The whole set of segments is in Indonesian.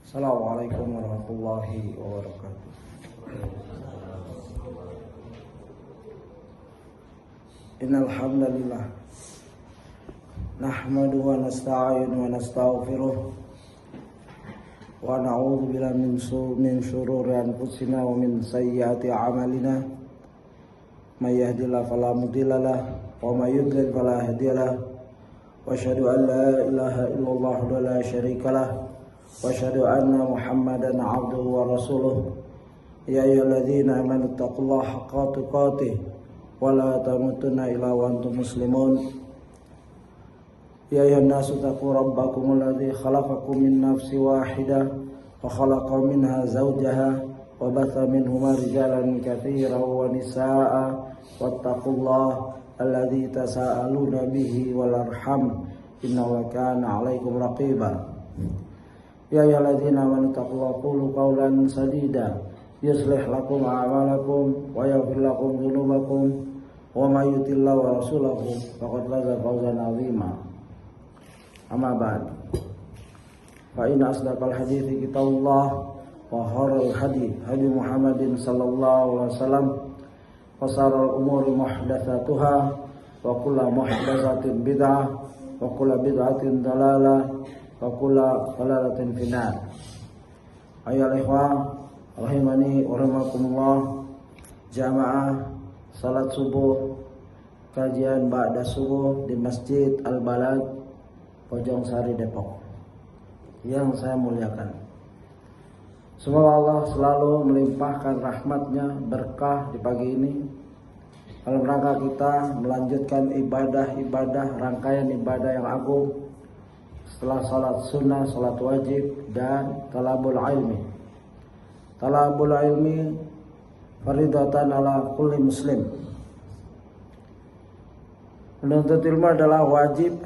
Assalamualaikum warahmatullahi wabarakatuh. Innal hamdalillah nahmadu wa nasta'inu wa nastaghfiruh wa na'udzu billahi min shururi anfusina wa min sayyiati a'malina. May yahdihillahu fala mudilla lahu wa may yudlil fala hadiya lahu. Wa asyhadu an la ilaha illallah wahdahu la syarika lahu wa asyhadu anna Muhammadan 'abduhu wa rasuluh. Ya ayyuhalladzina amanu taqullaha haqqa tuqatih wa la tamutunna illa wa antum muslimun. Ya ayyuhan nasu taqu rabbakumul ladzi khalaqakum min nafsin wahidah wa khalaqa minha zawjaha wa batha minhuma rijalan katsiran wa nisaa'a wattaqullaha alladzi tasaaluna bihi wal arham innallaha kana 'alaikum raqiba. Ya ayyuhalladzina amanu taqullaha qulu qawlan sadida yuslih lakum a'malakum wa yaghfir lakum dzunubakum wa may yuti'illahu wa rasulahu faqad faza fawzan 'azima. Amma ba'd. Fa inna asdaqal hadithi kitabullah wa khairul hadi Muhammadin sallallahu alaihi wasallam wa sharral umuri muhdatsatuha wa kullu muhdatsatin bid'ah wa kullu bid'atin dalalah wa kullu dalalatin finnar. Ayyuhal ikhwah rahimani wa rahimakumullah, jamaah salat subuh kajian ba'da subuh di Masjid Al-Balad Bojong Sari Depok yang saya muliakan. Semoga Allah selalu melimpahkan rahmatnya berkah di pagi ini dalam rangka kita melanjutkan ibadah-ibadah, rangkaian ibadah yang agung setelah salat sunnah, salat wajib, dan talabul ilmi. Talabul ilmi faridatan ala kulli muslim. Menuntut ilmu adalah wajib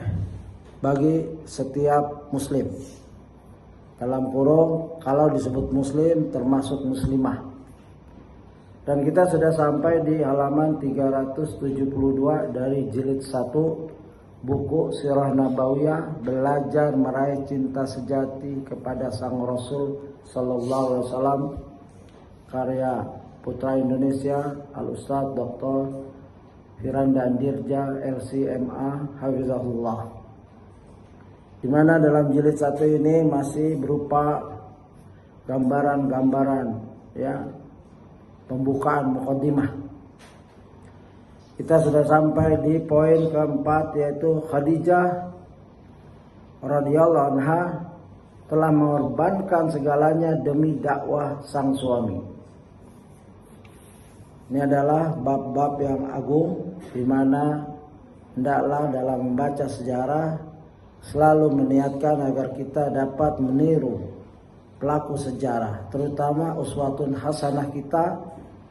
bagi setiap muslim. Dalam kurung kalau disebut muslim termasuk muslimah. Dan kita sudah sampai di halaman 372 dari jilid 1 buku Sirah Nabawiyah, belajar meraih cinta sejati kepada Sang Rasul sallallahu alaihi wasallam, karya putra Indonesia Al-Ustadz Dr. Firanda Andirja LCMA Hafizahullah, di mana dalam jilid 1 ini masih berupa gambaran-gambaran, ya, pembukaan muqaddimah. Kita sudah sampai di poin keempat, yaitu Khadijah radhiyallahu anha telah mengorbankan segalanya demi dakwah sang suami. Ini adalah bab-bab yang agung, di mana hendaklah dalam membaca sejarah selalu meniatkan agar kita dapat meniru pelaku sejarah, terutama uswatun hasanah kita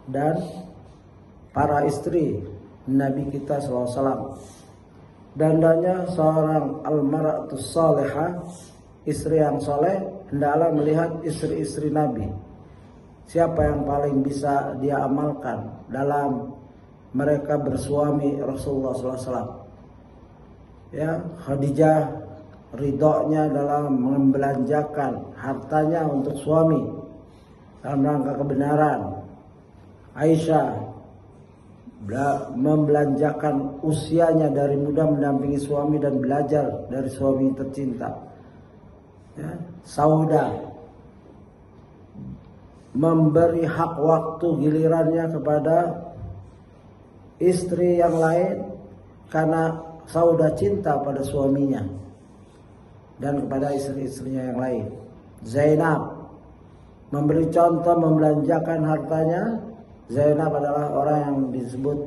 dan para istri Nabi kita SAW. Dandanya seorang almar'atus salihah, istri yang soleh, hendaklah melihat istri-istri Nabi. Siapa yang paling bisa dia amalkan dalam mereka bersuami Rasulullah SAW. Ya, Khadijah ridhonya dalam membelanjakan hartanya untuk suami dalam rangka kebenaran. Aisyah membelanjakan usianya dari muda mendampingi suami dan belajar dari suami tercinta. Ya, Sauda memberi hak waktu gilirannya kepada istri yang lain karena Sauda cinta pada suaminya dan kepada istri-istrinya yang lain. Zainab memberi contoh membelanjakan hartanya. Zainab adalah orang yang disebut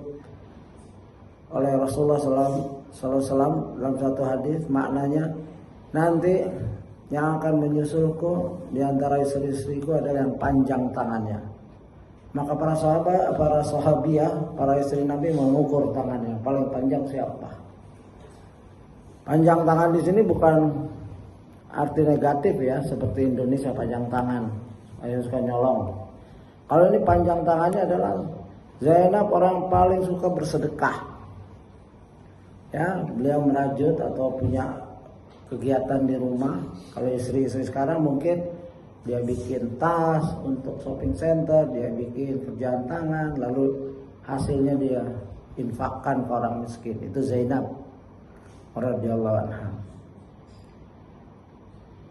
oleh Rasulullah SAW dalam satu hadis, maknanya nanti yang akan menyusulku di antara istri-istriku adalah yang panjang tangannya. Maka para sahabat, para sahabiah, para istri Nabi mengukur tangannya, paling panjang siapa. Panjang tangan di sini bukan arti negatif, ya, seperti Indonesia panjang tangan, ayo suka nyolong. Kalau ini panjang tangannya adalah Zainab orang paling suka bersedekah. Ya, beliau merajut atau punya kegiatan di rumah. Kalau istri-istri sekarang mungkin dia bikin tas untuk shopping center, dia bikin kerjaan tangan, lalu hasilnya dia infakkan ke orang miskin. Itu Zainab radhiyallahu anha.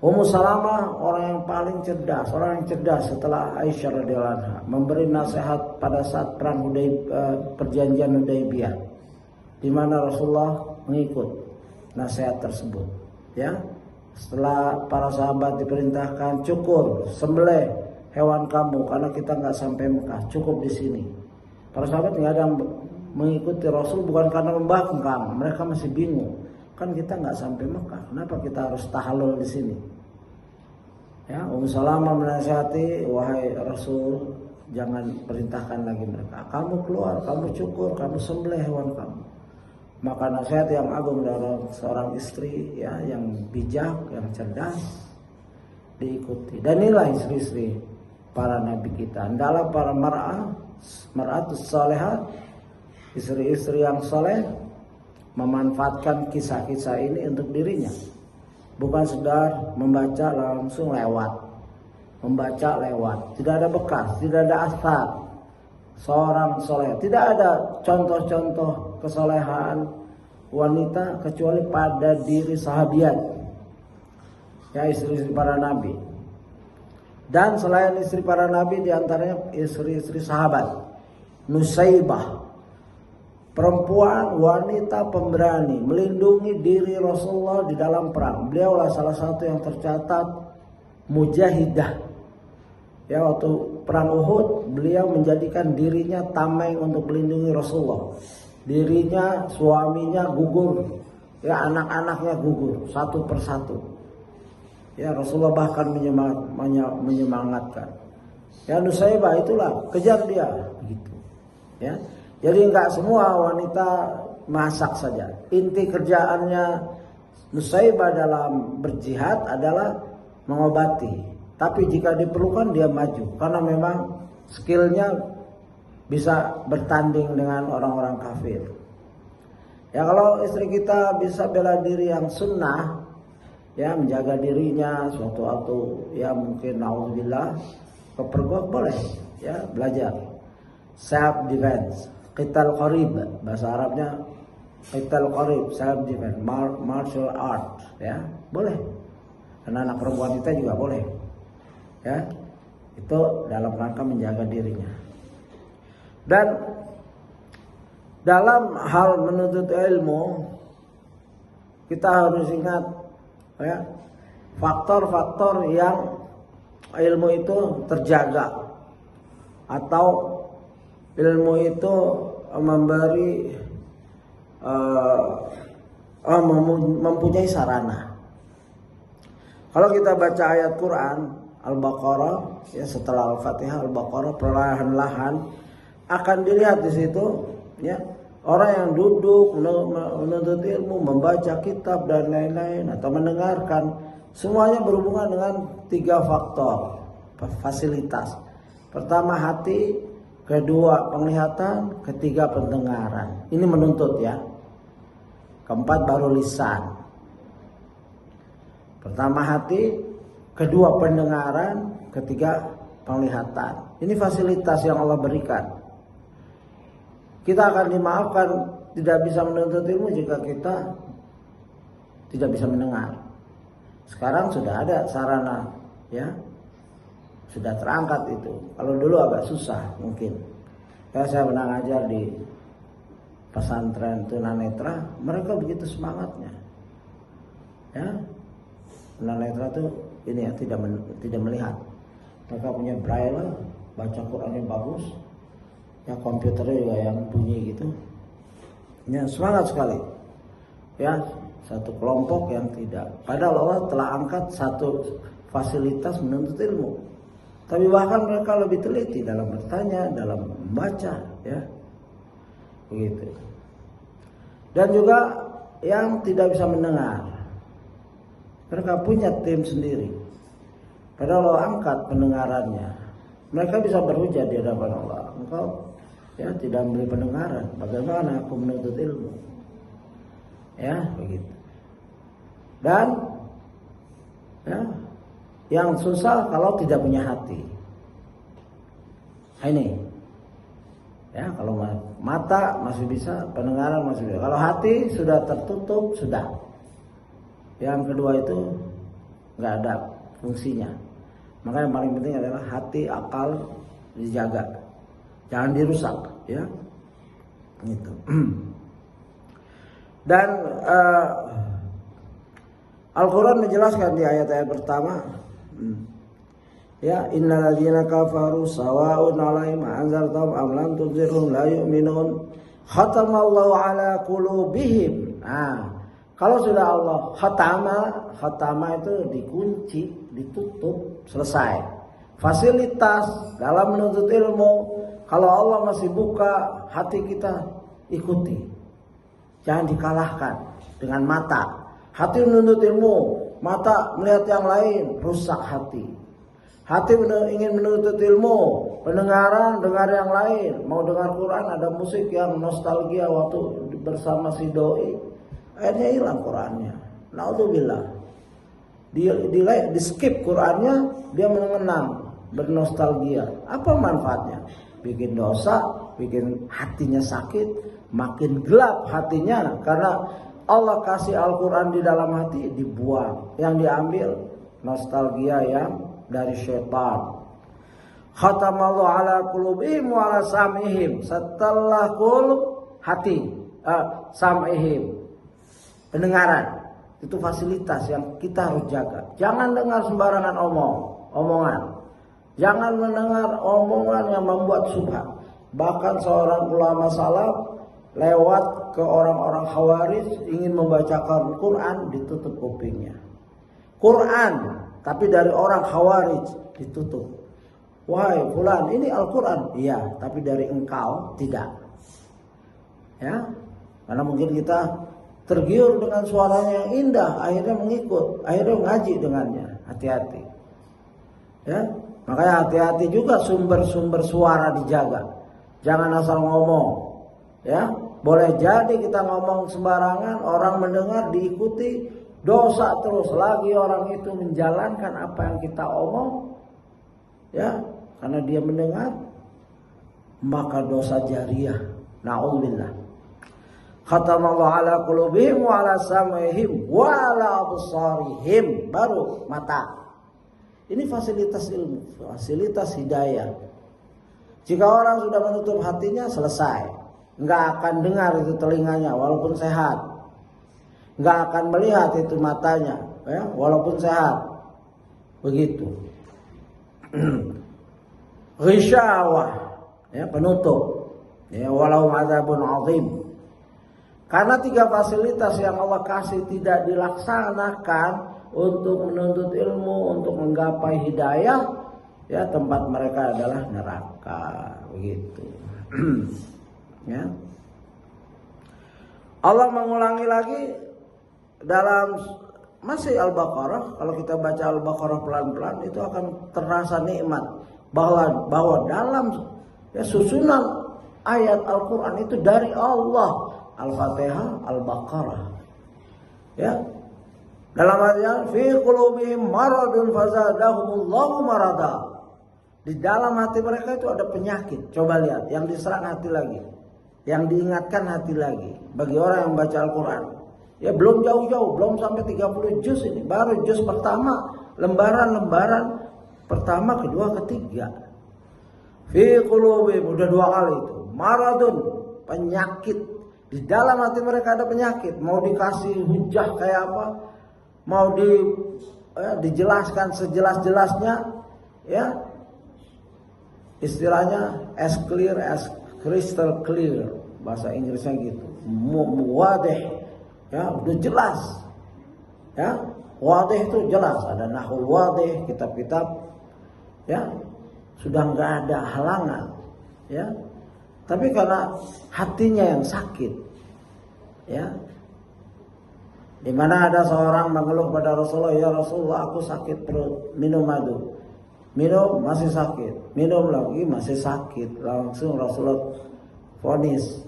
Ummu Salamah orang yang paling cerdas, orang yang cerdas setelah Aisyah radhiyallahu anha, memberi nasihat pada saat perang perjanjian Hudaybiyah, di mana Rasulullah mengikut nasihat tersebut. Ya, setelah para sahabat diperintahkan cukur, sembelih hewan kamu karena kita nggak sampai Mekah, cukup di sini. Para sahabat nggak ada yang mengikuti Rasul bukan karena membangkang, mereka masih bingung. Kan kita nggak sampai Mekah, kenapa kita harus tahallul di sini? Ya, Ummu Salamah menasihati, wahai Rasul, jangan perintahkan lagi mereka. Kamu keluar, kamu cukur, kamu sembelih hewan kamu. Maka nasihat yang agung dari seorang istri, ya, yang bijak, yang cerdas, diikuti. Dan inilah istri-istri para nabi kita. Hendaklah para mar'atus salihah, istri-istri yang soleh, memanfaatkan kisah-kisah ini untuk dirinya, bukan sekedar membaca langsung lewat, tidak ada bekas, tidak ada asar seorang soleh, tidak ada contoh-contoh kesolehan wanita kecuali pada diri sahabiat, ya, istri-istri para nabi. Dan selain istri para nabi, diantaranya istri-istri sahabat, Nusaybah, perempuan wanita pemberani, melindungi diri Rasulullah di dalam perang. Beliaulah salah satu yang tercatat mujahidah. Ya, waktu perang Uhud beliau menjadikan dirinya tameng untuk melindungi Rasulullah. Dirinya, suaminya gugur, ya, anak-anaknya gugur satu persatu. Ya, Rasulullah bahkan menyemangatkan. Ya, Nusaybah itulah, kejar dia, begitu. Ya. Jadi enggak semua wanita masak saja. Inti kerjaannya Nusaybah dalam berjihad adalah mengobati. Tapi jika diperlukan dia maju, karena memang skillnya bisa bertanding dengan orang-orang kafir. Ya, kalau istri kita bisa bela diri yang sunnah, ya, menjaga dirinya suatu waktu, ya, mungkin naudzubillah kepergok, boleh, ya, belajar self defense. Qital qarib, bahasa Arabnya qital qarib, self defense, martial art, ya, boleh. Karena anak perempuan kita juga boleh, ya, itu dalam rangka menjaga dirinya. Dan dalam hal menuntut ilmu kita harus ingat, ya, faktor-faktor yang ilmu itu terjaga atau ilmu itu memberi mempunyai sarana. Kalau kita baca ayat Quran Al-Baqarah, ya, setelah Al-Fatihah, Al-Baqarah, perlahan-lahan akan dilihat di situ, ya, orang yang duduk menuntut ilmu, membaca kitab dan lain-lain atau mendengarkan, semuanya berhubungan dengan 3 faktor fasilitas. Pertama hati, kedua penglihatan, ketiga pendengaran. Ini menuntut, ya. Keempat baru lisan. Pertama hati, kedua pendengaran, ketiga penglihatan. Ini fasilitas yang Allah berikan. Kita akan dimaafkan tidak bisa menuntut ilmu jika kita tidak bisa mendengar. Sekarang sudah ada sarana, ya, sudah terangkat itu. Kalau dulu agak susah mungkin. Ya, saya pernah ngajar di pesantren tunanetra, mereka begitu semangatnya. Ya, tunanetra itu ini, ya, tidak melihat. Mereka punya braille, baca Qurannya bagus. Ya, komputernya juga yang bunyi gitu. Ya, semangat sekali. Ya, satu kelompok yang tidak. Padahal Allah telah angkat satu fasilitas menuntut ilmu. Tapi bahkan mereka lebih teliti dalam bertanya, dalam membaca, ya, begitu. Dan juga yang tidak bisa mendengar, mereka punya tim sendiri. Padahal Allah angkat pendengarannya. Mereka bisa berhujah di hadapan Allah. Engkau, ya, tidak memberi pendengaran. Bagaimana aku menuntut ilmu? Ya, begitu. Dan, ya, Yang susah kalau tidak punya hati. Nah, ini. Ya, kalau mata masih bisa, pendengaran masih bisa. Kalau hati sudah tertutup, sudah. Yang kedua itu nggak ada fungsinya. Maka yang paling penting adalah hati, akal dijaga. Jangan dirusak, ya. Gitu. Dan Al-Quran menjelaskan di ayat-ayat pertama, ya, innalladzina kafaru sawa'un 'alaihim anzartahum am lam tunzirhum la yu'minun khatamallahu 'ala qulubihim. Nah, kalau sudah Allah khatama itu dikunci, ditutup, selesai. Fasilitas dalam menuntut ilmu, kalau Allah masih buka, hati kita ikuti. Jangan dikalahkan dengan mata. Hati menuntut ilmu, mata melihat yang lain, rusak hati. Hati ingin menuntut ilmu, pendengaran dengar yang lain. Mau dengar Quran, ada musik yang nostalgia waktu bersama si doi, akhirnya hilang Qurannya. Naudzubillah. Di skip Qurannya, dia mengenang, bernostalgia. Apa manfaatnya? Bikin dosa, bikin hatinya sakit, makin gelap hatinya. Karena Allah kasih Al-Quran di dalam hati, dibuang. Yang diambil nostalgia yang dari syaitan. Khatamallahu ala qulubihim wa ala sam'ihim. Setelah qulub, hati, sam'ihim, pendengaran. Itu fasilitas yang kita harus jaga. Jangan dengar sembarangan omongan. Jangan mendengar omongan yang membuat subhat. Bahkan seorang ulama salaf lewat ke orang-orang Khawarij ingin membacakan Quran, ditutup kupingnya. Quran, tapi dari orang Khawarij ditutup. Wahai fulan, ini Al-Quran. Iya, tapi dari engkau tidak. Ya, karena mungkin kita tergiur dengan suaranya yang indah, akhirnya mengikut, akhirnya ngaji dengannya. Hati-hati. Ya, makanya hati-hati juga sumber-sumber suara dijaga. Jangan asal ngomong. Ya, boleh jadi kita ngomong sembarangan, orang mendengar diikuti, dosa terus lagi orang itu menjalankan apa yang kita omong, ya, karena dia mendengar, maka dosa jariah. Na'udzubillah. Khatamallahu ala qulubihim wa ala sam'ihim wa ala absarihim. Baru mata. Ini fasilitas ilmu, fasilitas hidayah. Jika orang sudah menutup hatinya, selesai. Nggak akan dengar itu telinganya walaupun sehat. Nggak akan melihat itu matanya, ya, walaupun sehat. Begitu. Ghisyawah, ya, penutup. Ya, walau adzabun azim. Karena 3 fasilitas yang Allah kasih tidak dilaksanakan untuk menuntut ilmu, untuk menggapai hidayah, ya, tempat mereka adalah neraka. Begitu. Ya. Allah mengulangi lagi dalam masih Al-Baqarah. Kalau kita baca Al-Baqarah pelan-pelan, itu akan terasa nikmat bahwa dalam, ya, susunan ayat Al-Quran itu dari Allah. Al-Fatihah, Al-Baqarah. Ya. Dalam ayat fi qulubihim maradun fazadahumullahu marada. Di dalam hati mereka itu ada penyakit. Coba lihat, yang diserang hati lagi, yang diingatkan hati lagi. Bagi orang yang baca Al-Quran, ya, belum jauh-jauh, belum sampai 30 juz ini, baru juz pertama, lembaran-lembaran pertama, kedua, ketiga. Fi qulubihim, udah 2 kali itu. Maradun, penyakit. Di dalam hati mereka ada penyakit. Mau dikasih hujah kayak apa, mau dijelaskan sejelas-jelasnya, ya, istilahnya as clear as crystal clear, bahasa Inggrisnya gitu. Wadih, ya, udah jelas. Ya, wadih itu jelas. Ada nahul wadih, kitab-kitab, ya, sudah nggak ada halangan, ya. Tapi karena hatinya yang sakit, ya, di mana ada seorang mengeluh pada Rasulullah, ya Rasulullah, aku sakit perut, minum madu. Minum masih sakit, minum lagi masih sakit. Langsung Rasulullah vonis,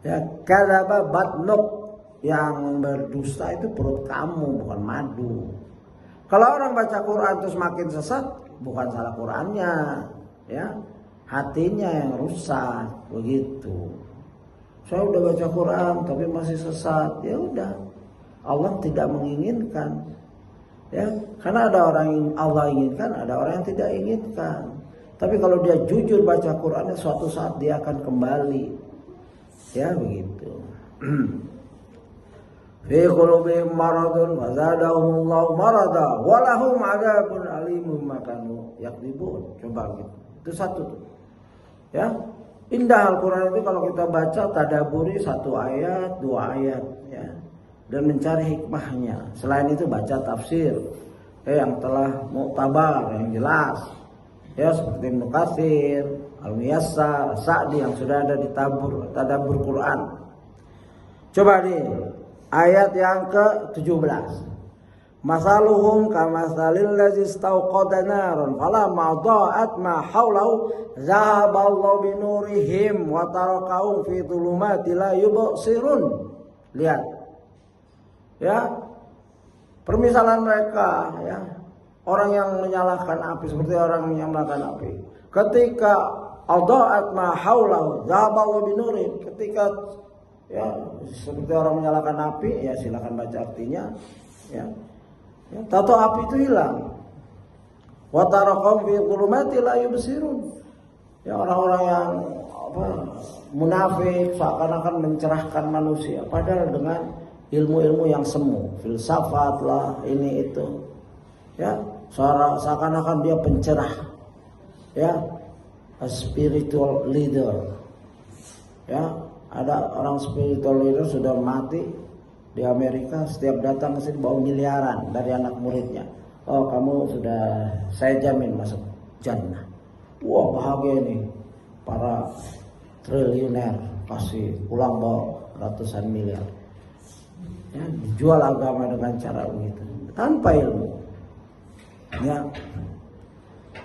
ya, kadzaba batnuk, yang berdusta itu perut kamu, bukan madu. Kalau orang baca Quran terus makin sesat, bukan salah Qurannya, ya, hatinya yang rusak, begitu. Saya udah baca Quran tapi masih sesat, ya udah, Allah tidak menginginkan, ya, karena ada orang yang Allah inginkan, ada orang yang tidak inginkan. Tapi kalau dia jujur baca Qurannya, suatu saat dia akan kembali, ya begitu. Fi qulubihim maradun fazadahumullahu marada wa lahum adzabun alimun makanu yakdzibun. Coba gitu. Itu satu tuh. Ya. Indah Al-Qur'an itu kalau kita baca tadaburi satu ayat, dua ayat, ya. Dan mencari hikmahnya. Selain itu baca tafsir yang telah muktabar, yang jelas. Ya, seperti Ibnu Katsir, Al-Muyassar, Sa'di yang sudah ada di tadabbur Quran. Coba nih ayat yang ke-17. Masaluhum kamasalil ladzi istauqada naran falamma dha'at ma haulahu zahaballahu binurihim wa tarakahum fi dhulumati la yubsirun. Lihat. Ya. Permisalan mereka, ya. Orang yang menyalakan api seperti orang yang menyalakan api. Ketika dha'at ma haulahu zahaballahu binurihim, ketika ya seperti orang menyalakan api, ya silakan baca artinya, ya, ya tato api itu hilang. Wa tarakum fi dhulumati la yubsirun. Ya orang-orang yang munafik seakan-akan mencerahkan manusia, padahal dengan ilmu-ilmu yang semu, filsafat lah, ini itu, ya seakan-akan dia pencerah, ya, a spiritual leader, ya. Ada orang spiritual leader sudah mati di Amerika, setiap datang ke sini bawa miliaran dari anak muridnya. Oh, kamu sudah, saya jamin masuk jannah. Wah, bahagia nih para triliuner, kasih pulang bawa ratusan miliar. Ya, dijual agama dengan cara begitu, tanpa ilmu. Ya,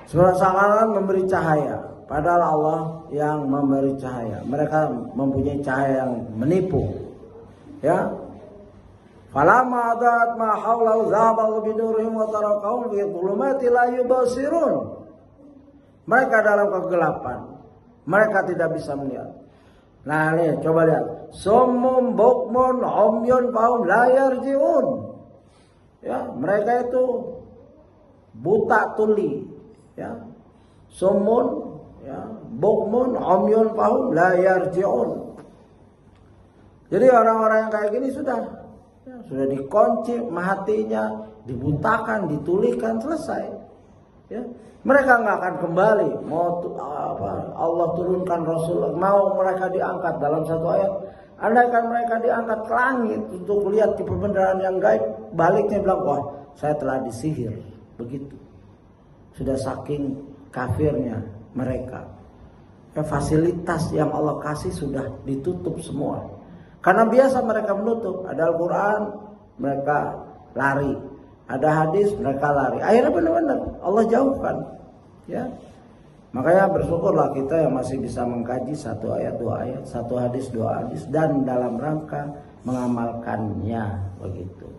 seakan-akan memberi cahaya. Padahal Allah yang memberi cahaya. Mereka mempunyai cahaya yang menipu. Ya. Falamma adat ma haulahu zahabal binurihim wa tarakahum fi dhulumati la yubsirun. Mereka dalam kegelapan. Mereka tidak bisa melihat. Nah, nih coba lihat. Summum bukmun umyun fahum la yarji'un. Ya, mereka itu buta tuli, ya. Summun, ya, bukmun umyun fahum la yarji'un. Jadi orang-orang yang kayak gini sudah dikunci hatinya, dibutakan, ditulikan, selesai. Ya. Mereka nggak akan kembali. Mau Allah turunkan Rasul, mau mereka diangkat dalam satu ayat. Andaikan mereka diangkat ke langit untuk melihat kebenaran yang gaib, baliknya bilang, wah, saya telah disihir. Begitu. Sudah saking kafirnya mereka. Ya, fasilitas yang Allah kasih sudah ditutup semua. Karena biasa mereka menutup. Ada Al-Quran, mereka lari. Ada hadis, mereka lari. Akhirnya benar-benar Allah jauhkan. Ya, makanya bersyukurlah kita yang masih bisa mengkaji satu ayat, dua ayat, satu hadis, dua hadis, dan dalam rangka mengamalkannya, begitu.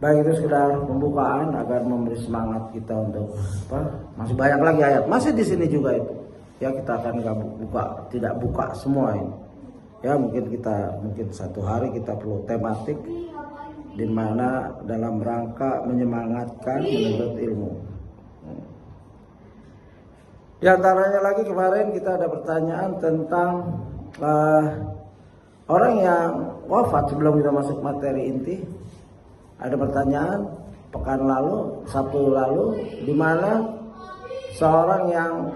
Baik, itu sekedar pembukaan agar memberi semangat kita untuk masih banyak lagi ayat, masih di sini juga itu. Ya, kita akan tidak buka semua ini. Ya, mungkin satu hari kita perlu tematik di mana dalam rangka menyemangatkan menuntut ilmu. Di antaranya lagi kemarin kita ada pertanyaan tentang orang yang wafat sebelum kita masuk materi inti. Ada pertanyaan pekan lalu, Sabtu lalu, di mana seorang yang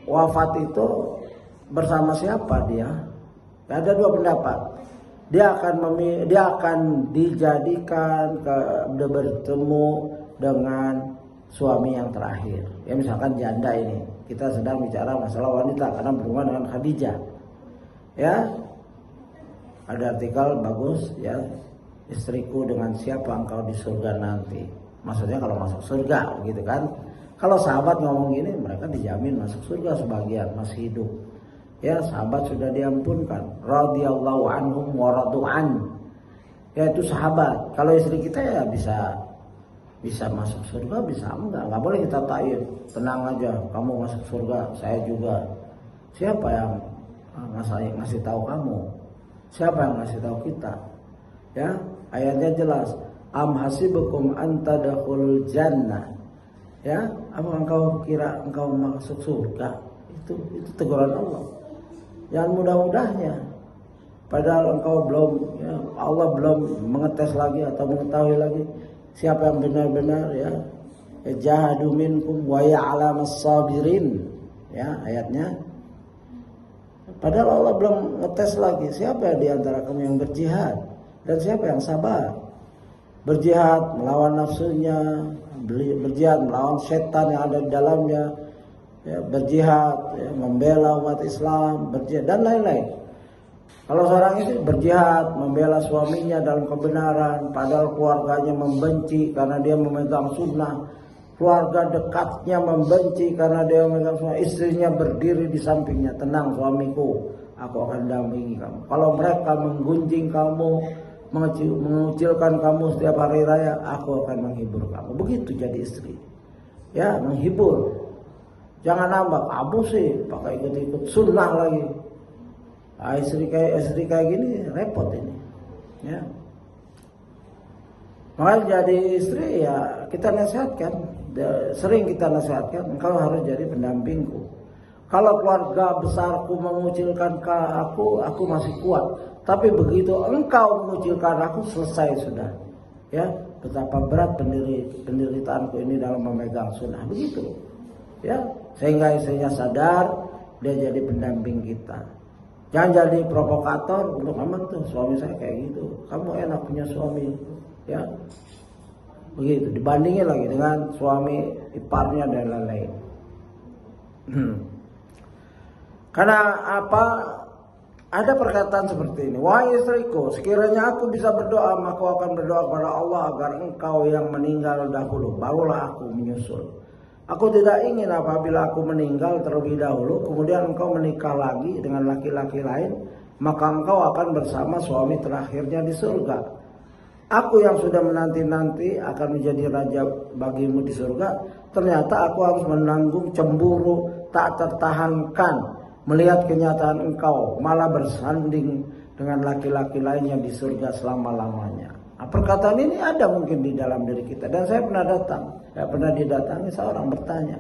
wafat itu bersama siapa dia? Ada dua pendapat. Dia akan dijadikan bertemu dengan suami yang terakhir. Ya, misalkan janda ini. Kita sedang bicara masalah wanita karena berhubungan dengan Khadijah. Ya. Ada artikel bagus, ya. Istriku dengan siapa engkau di surga nanti. Maksudnya kalau masuk surga gitu kan. Kalau sahabat ngomong gini, mereka dijamin masuk surga sebagian masih hidup. Ya, sahabat sudah diampunkan. Radhiyallahu anhum wa radu'an. Ya, itu sahabat. Kalau istri kita ya bisa Bisa masuk surga, bisa enggak. Enggak boleh kita tayin. Tenang aja, kamu masuk surga, saya juga. Siapa yang ngasih tahu kamu? Siapa yang ngasih tahu kita? Ya, ayatnya jelas. Am hasibukum an tadkhulul jannah. Ya, apa engkau kira engkau masuk surga? Itu teguran Allah. Jangan mudah-mudahnya. Padahal engkau belum, ya, Allah belum mengetes lagi atau mengetahui lagi siapa yang benar-benar, ya. Jahadu minkum wa ya'lamas sabirin. Ya, ayatnya. Padahal Allah belum ngetes lagi siapa di antara kamu yang berjihad dan siapa yang sabar. Berjihad melawan nafsunya, berjihad melawan setan yang ada di dalamnya, ya, berjihad, ya, membela umat Islam, berjihad dan lain-lain. Kalau seorang itu berjihad membela suaminya dalam kebenaran, padahal keluarganya membenci karena dia memegang sunnah, keluarga dekatnya membenci karena dia memegang sunnah, istrinya berdiri di sampingnya, tenang suamiku, aku akan dampingi kamu. Kalau mereka menggunjing kamu, mengucilkan kamu setiap hari raya, aku akan menghibur kamu. Begitu jadi istri, ya, menghibur. Jangan nambah, kamu sih pakai ikut-ikut sunnah lagi. Istri kayak gini repot ini, ya. Makanya jadi istri, ya kita nasihatkan, sering kita nasihatkan, engkau harus jadi pendampingku. Kalau keluarga besarku mengucilkan aku masih kuat. Tapi begitu engkau mengucilkan aku, selesai sudah. Ya, betapa berat penderitaanku ini dalam memegang sunnah, begitu. Ya, sehingga istrinya sadar, dia jadi pendamping kita. Jangan jadi provokator untuk amat tuh suami saya kayak gitu. Kamu enak punya suami, ya. Begitu. Dibandingin lagi dengan suami iparnya dan lain-lain. Karena apa? Ada perkataan seperti ini. Wahai istriku, sekiranya aku bisa berdoa, maka aku akan berdoa kepada Allah agar engkau yang meninggal dahulu, barulah aku menyusul. Aku tidak ingin apabila aku meninggal terlebih dahulu, kemudian engkau menikah lagi dengan laki-laki lain, maka engkau akan bersama suami terakhirnya di surga. Aku yang sudah menanti-nanti akan menjadi raja bagimu di surga, ternyata aku harus menanggung cemburu tak tertahankan melihat kenyataan engkau malah bersanding dengan laki-laki lainnya di surga selama-lamanya. Nah, perkataan ini ada mungkin di dalam diri kita, dan saya pernah didatangi seorang bertanya,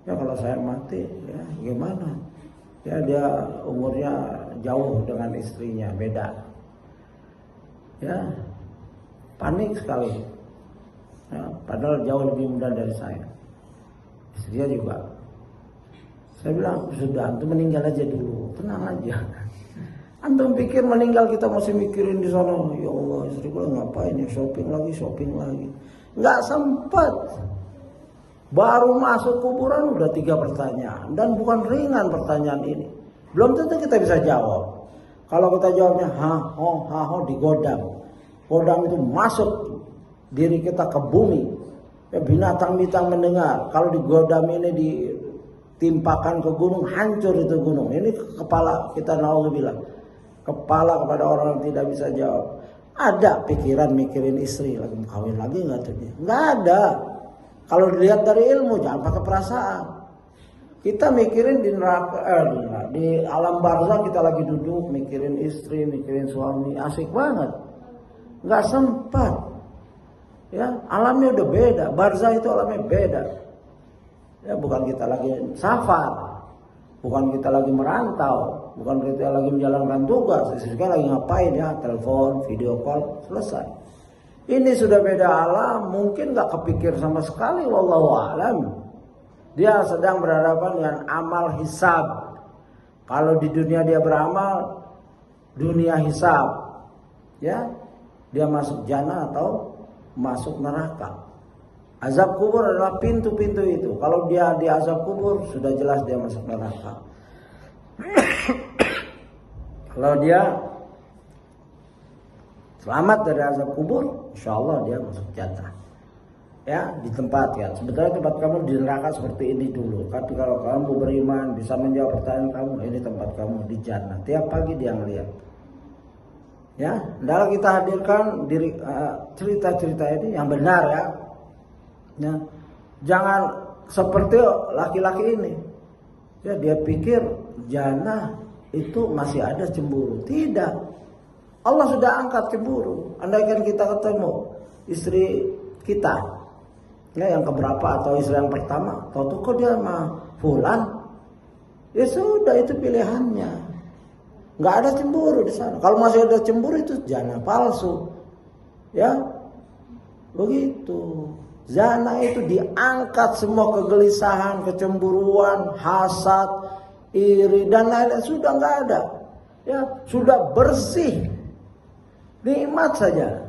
ya kalau saya mati, ya gimana? Ya dia umurnya jauh dengan istrinya, beda. Ya, panik sekali. Ya, padahal jauh lebih muda dari saya. Istrinya juga. Saya bilang, sudah, antum meninggal aja dulu, tenang aja. Antum pikir meninggal kita masih mikirin di sana, ya Allah, istri gue ngapain ya, shopping lagi. Nggak sempat. Baru masuk kuburan udah 3 pertanyaan, dan bukan ringan pertanyaan ini. Belum tentu kita bisa jawab. Kalau kita jawabnya ha ho digodam. Godam itu masuk diri kita ke bumi. Ya, binatang-binatang mendengar. Kalau digodam ini ditimpakan ke gunung, hancur itu gunung. Ini kepala kita, naudzubillah. Kepala kepada orang yang tidak bisa jawab. Ada pikiran mikirin istri lagi, mau kawin lagi nggak tuh dia? Nggak ada. Kalau dilihat dari ilmu, jangan pakai perasaan. Kita mikirin di neraka, di alam barzah kita lagi duduk mikirin istri, mikirin suami, asik banget. Nggak sempat. Ya, alamnya udah beda. Barzah itu alamnya beda. Ya, bukan kita lagi safar. Bukan kita lagi merantau, bukan kita lagi menjalankan tugas, kita lagi ngapain ya, telepon, video call, selesai. Ini sudah beda alam, mungkin gak kepikir sama sekali, wallahu a'lam. Dia sedang berhadapan dengan amal hisab. Kalau di dunia dia beramal, dunia hisab, ya, dia masuk jannah atau masuk neraka. Azab kubur adalah pintu-pintu itu. Kalau dia di azab kubur, sudah jelas dia masuk neraka. Kalau dia selamat dari azab kubur, insya Allah dia masuk jannah. Ya, di tempat ya. Sebetulnya tempat kamu di neraka seperti ini dulu. Tapi kalau kamu beriman, bisa menjawab pertanyaan kamu, ini tempat kamu di jannah. Tiap pagi dia ngeliat. Ya, dalam kita hadirkan cerita-cerita ini yang benar ya. Ya, jangan seperti laki-laki ini. Ya, dia pikir jannah itu masih ada cemburu. Tidak. Allah sudah angkat cemburu. Andaikan kita ketemu istri kita, ya yang keberapa atau istri yang pertama, tahu kok dia mah fulan, ya sudah itu pilihannya. Nggak ada cemburu di sana. Kalau masih ada cemburu itu jannah palsu. Ya, begitu. Zina itu diangkat semua kegelisahan, kecemburuan, hasad, iri dan lain-lain sudah nggak ada. Ya, sudah bersih. Nikmat saja.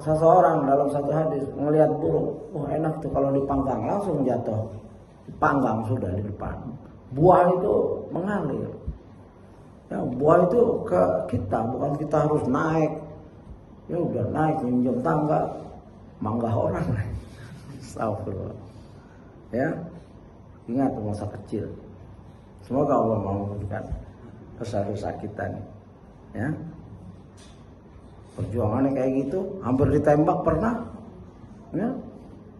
Seseorang dalam satu hadis melihat burung, enak tuh kalau dipanggang langsung jatuh. Dipanggang sudah di depan. Buah itu mengalir. Ya, buah itu ke kita, bukan kita harus naik. Ya udah naik minjem tangga, manggah orang. Astagfirullah. Ya, ingat masa kecil. Semoga Allah memberikan dosa-dosa kita nih. Ya. Perjuangannya kayak gitu, hampir ditembak pernah. Ya.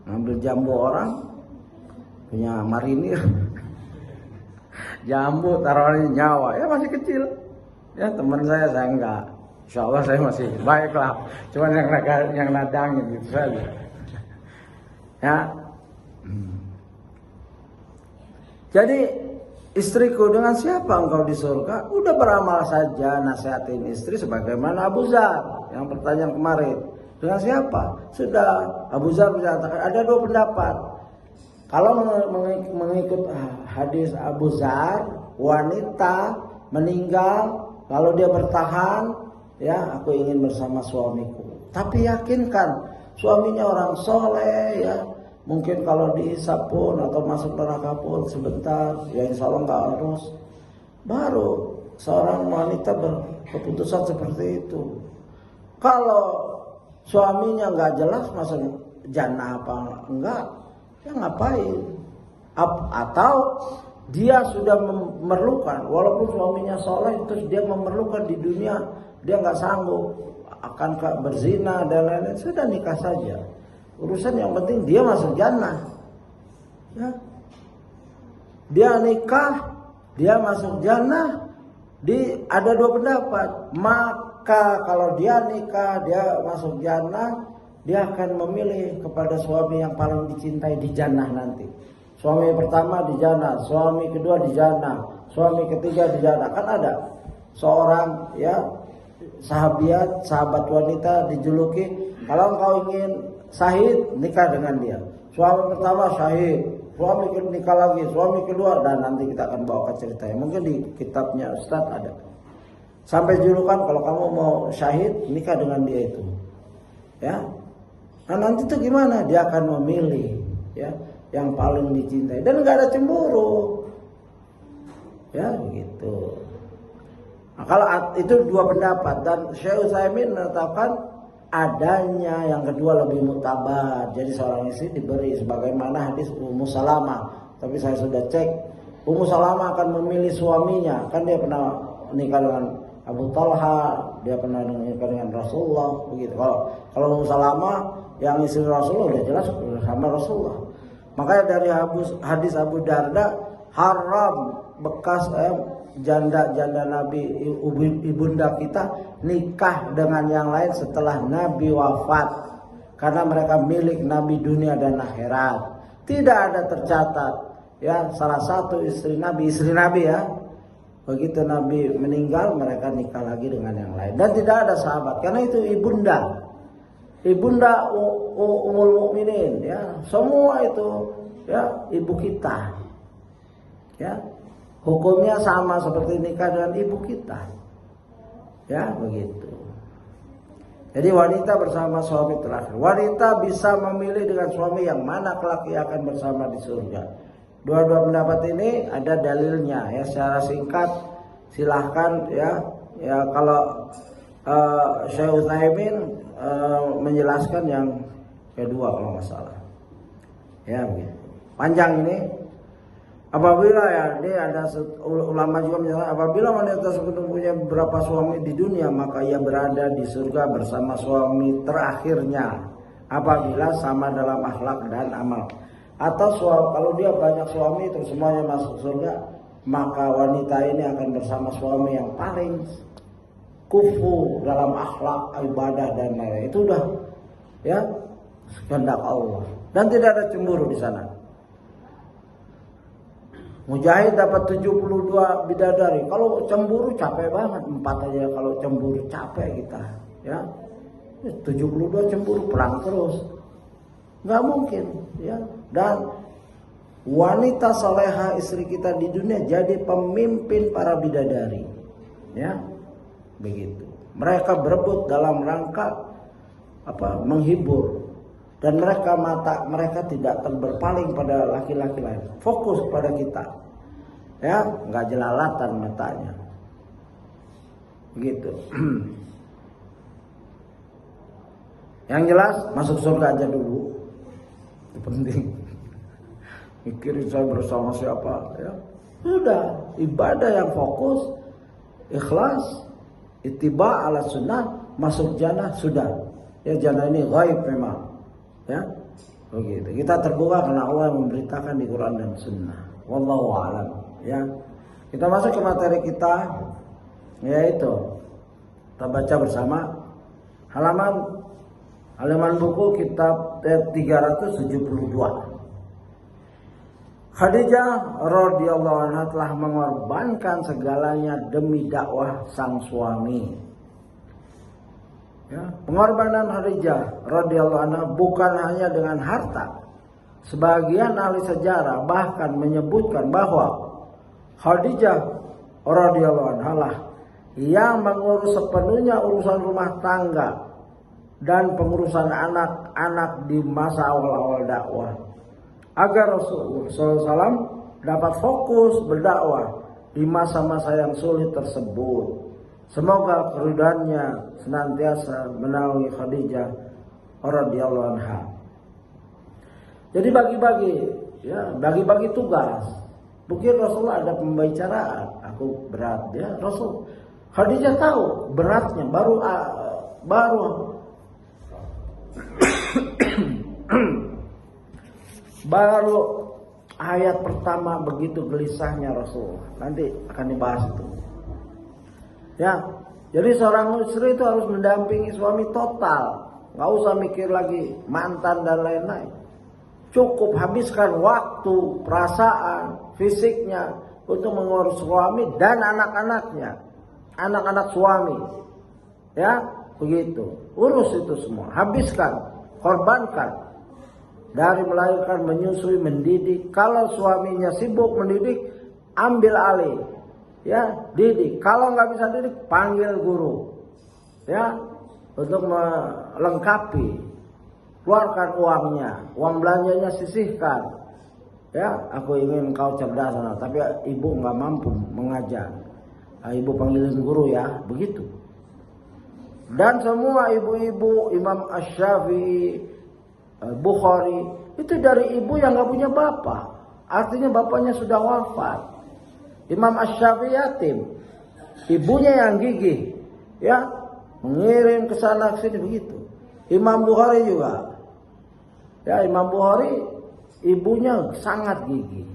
Ngambil jambu orang punya marinir. Jambu taruhin nyawa, ya masih kecil. Ya teman saya enggak. Insya Allah saya masih baik lah. Cuman yang nadangin gitu saja. Ya. Jadi istriku dengan siapa engkau di surga? Udah beramal saja, nasihatin istri sebagaimana Abu Zar yang pertanyaan kemarin. Dengan siapa? Sudah Abu Zar menyatakan ada dua pendapat. Kalau mengikut hadis Abu Zar, wanita meninggal kalau dia bertahan, ya aku ingin bersama suamiku. Tapi yakinkan suaminya orang soleh, ya mungkin kalau dihisap pun atau masuk neraka pun sebentar, ya insya Allah nggak harus. Baru seorang wanita berkeputusan seperti itu. Kalau suaminya nggak jelas masuk jannah apa enggak, ya ngapain? Atau dia sudah memerlukan, walaupun suaminya soleh, terus dia memerlukan di dunia, dia nggak sanggup akan berzina dan lain-lain, sudah nikah saja. Urusan yang penting dia masuk jannah. Ya. Dia nikah, dia masuk jannah. Ada dua pendapat. Maka kalau dia nikah, dia masuk jannah, dia akan memilih kepada suami yang paling dicintai di jannah nanti. Suami pertama di jannah, suami kedua di jannah, suami ketiga di jannah. Kan ada seorang ya sahabat wanita dijuluki, kalau engkau ingin syahid, nikah dengan dia. Suami pertama syahid, suami kedua nikah lagi, suami kedua, dan nanti kita akan bawakan ceritanya. Mungkin di kitabnya Ustaz ada. Sampai julukan kalau kamu mau syahid, nikah dengan dia itu. Ya. Nah nanti itu gimana? Dia akan memilih ya yang paling dicintai dan enggak ada cemburu. Ya, begitu. Nah, kalau itu dua pendapat dan Syekh Utsaimin menetapkan adanya yang kedua lebih mutabar. Jadi seorang istri diberi sebagaimana hadis Ummu Salamah. Tapi saya sudah cek, Ummu Salamah akan memilih suaminya. Kan dia pernah nikah dengan Abu Talha, dia pernah nikah dengan Rasulullah, begitu. Kalau Ummu Salamah yang istri Rasulullah udah jelas sama Rasulullah. Makanya dari hadis Abu Darda, haram bekas janda-janda Nabi, ibunda kita nikah dengan yang lain setelah Nabi wafat, karena mereka milik Nabi dunia dan akhirat. Tidak ada tercatat ya salah satu istri Nabi ya, begitu Nabi meninggal mereka nikah lagi dengan yang lain, dan tidak ada sahabat, karena itu ibunda Ummul Mukminin ya, semua itu ya ibu kita ya. Hukumnya sama seperti nikah dengan ibu kita. Ya, begitu. Jadi wanita bersama suami terakhir. Wanita bisa memilih dengan suami yang mana kelak ia akan bersama di surga. Dua-dua pendapat ini ada dalilnya ya, secara singkat silahkan ya. Ya kalau Syekh Utsaimin menjelaskan yang kedua kalau nggak salah. Ya, begitu. Panjang ini. Apabila ya, ini ada ulama juga menyatakan apabila wanita tersebut punya beberapa suami di dunia, maka ia berada di surga bersama suami terakhirnya. apabila sama dalam akhlak dan amal. Atau kalau dia banyak suami terus semuanya masuk surga, maka wanita ini akan bersama suami yang paling kufu dalam akhlak, ibadah dan lain-lain. Itu udah ya kehendak Allah dan tidak ada cemburu di sana. Mujahid dapat 72 bidadari. Kalau cemburu capek banget, 4 aja kalau cemburu capek kita, ya. 72 cemburu perang terus. Nggak mungkin, ya. Dan wanita soleha istri kita di dunia jadi pemimpin para bidadari, ya. Begitu. Mereka berebut dalam rangka menghibur, dan mereka tidak berpaling pada laki-laki lain, fokus pada kita, ya, nggak jelalatan matanya, begitu. Yang jelas masuk surga aja dulu, itu penting. Mikirin saya bersama siapa, ya, sudah ibadah yang fokus, ikhlas, ittiba ala sunnah, masuk jannah sudah. Ya, jannah ini ghaib memang, ya, begitu. Kita terbuka karena Allah memberitakan di Quran dan Sunnah. Wallahu a'lam, ya. Kita masuk ke materi kita, yaitu kita baca bersama halaman buku kitab 372. Khadijah radhiyallahu anha telah mengorbankan segalanya demi dakwah sang suami. Ya, pengorbanan Khadijah radhiyallahu anha bukan hanya dengan harta. Sebagian ahli sejarah bahkan menyebutkan bahwa Khadijah radhiyallahu anha lah yang mengurus sepenuhnya urusan rumah tangga dan pengurusan anak-anak di masa awal-awal dakwah, agar Rasulullah SAW dapat fokus berdakwah di masa-masa yang sulit tersebut. Semoga keridhaannya senantiasa menaungi Khadijah radhiyallahu anha. Jadi bagi-bagi tugas. Mungkin Rasulullah ada pembicaraan, aku berat, ya Rasul. Khadijah tahu beratnya, baru ayat pertama begitu gelisahnya Rasulullah. Nanti akan dibahas itu. Ya, jadi seorang istri itu harus mendampingi suami total, nggak usah mikir lagi mantan dan lain-lain. Cukup habiskan waktu, perasaan, fisiknya untuk mengurus suami dan anak-anaknya, anak-anak suami, ya begitu. Urus itu semua, habiskan, korbankan dari melahirkan, menyusui, mendidik. Kalau suaminya sibuk mendidik, ambil alih. Ya, didik. Kalau nggak bisa didik, panggil guru, ya, untuk melengkapi. Keluarkan uangnya, uang belanjanya sisihkan. Ya, aku ingin kau cerdas, tapi ibu nggak mampu mengajar. Ibu panggilin guru ya, begitu. Dan semua ibu-ibu, Imam Asy-Syafi'i, Bukhari, itu dari ibu yang nggak punya bapak. Artinya bapaknya sudah wafat. Imam Asy-Syafi'i yatim, ibunya yang gigih, ya, mengirim ke sana ke sini begitu. Imam Bukhari juga, ya, Imam Bukhari ibunya sangat gigih,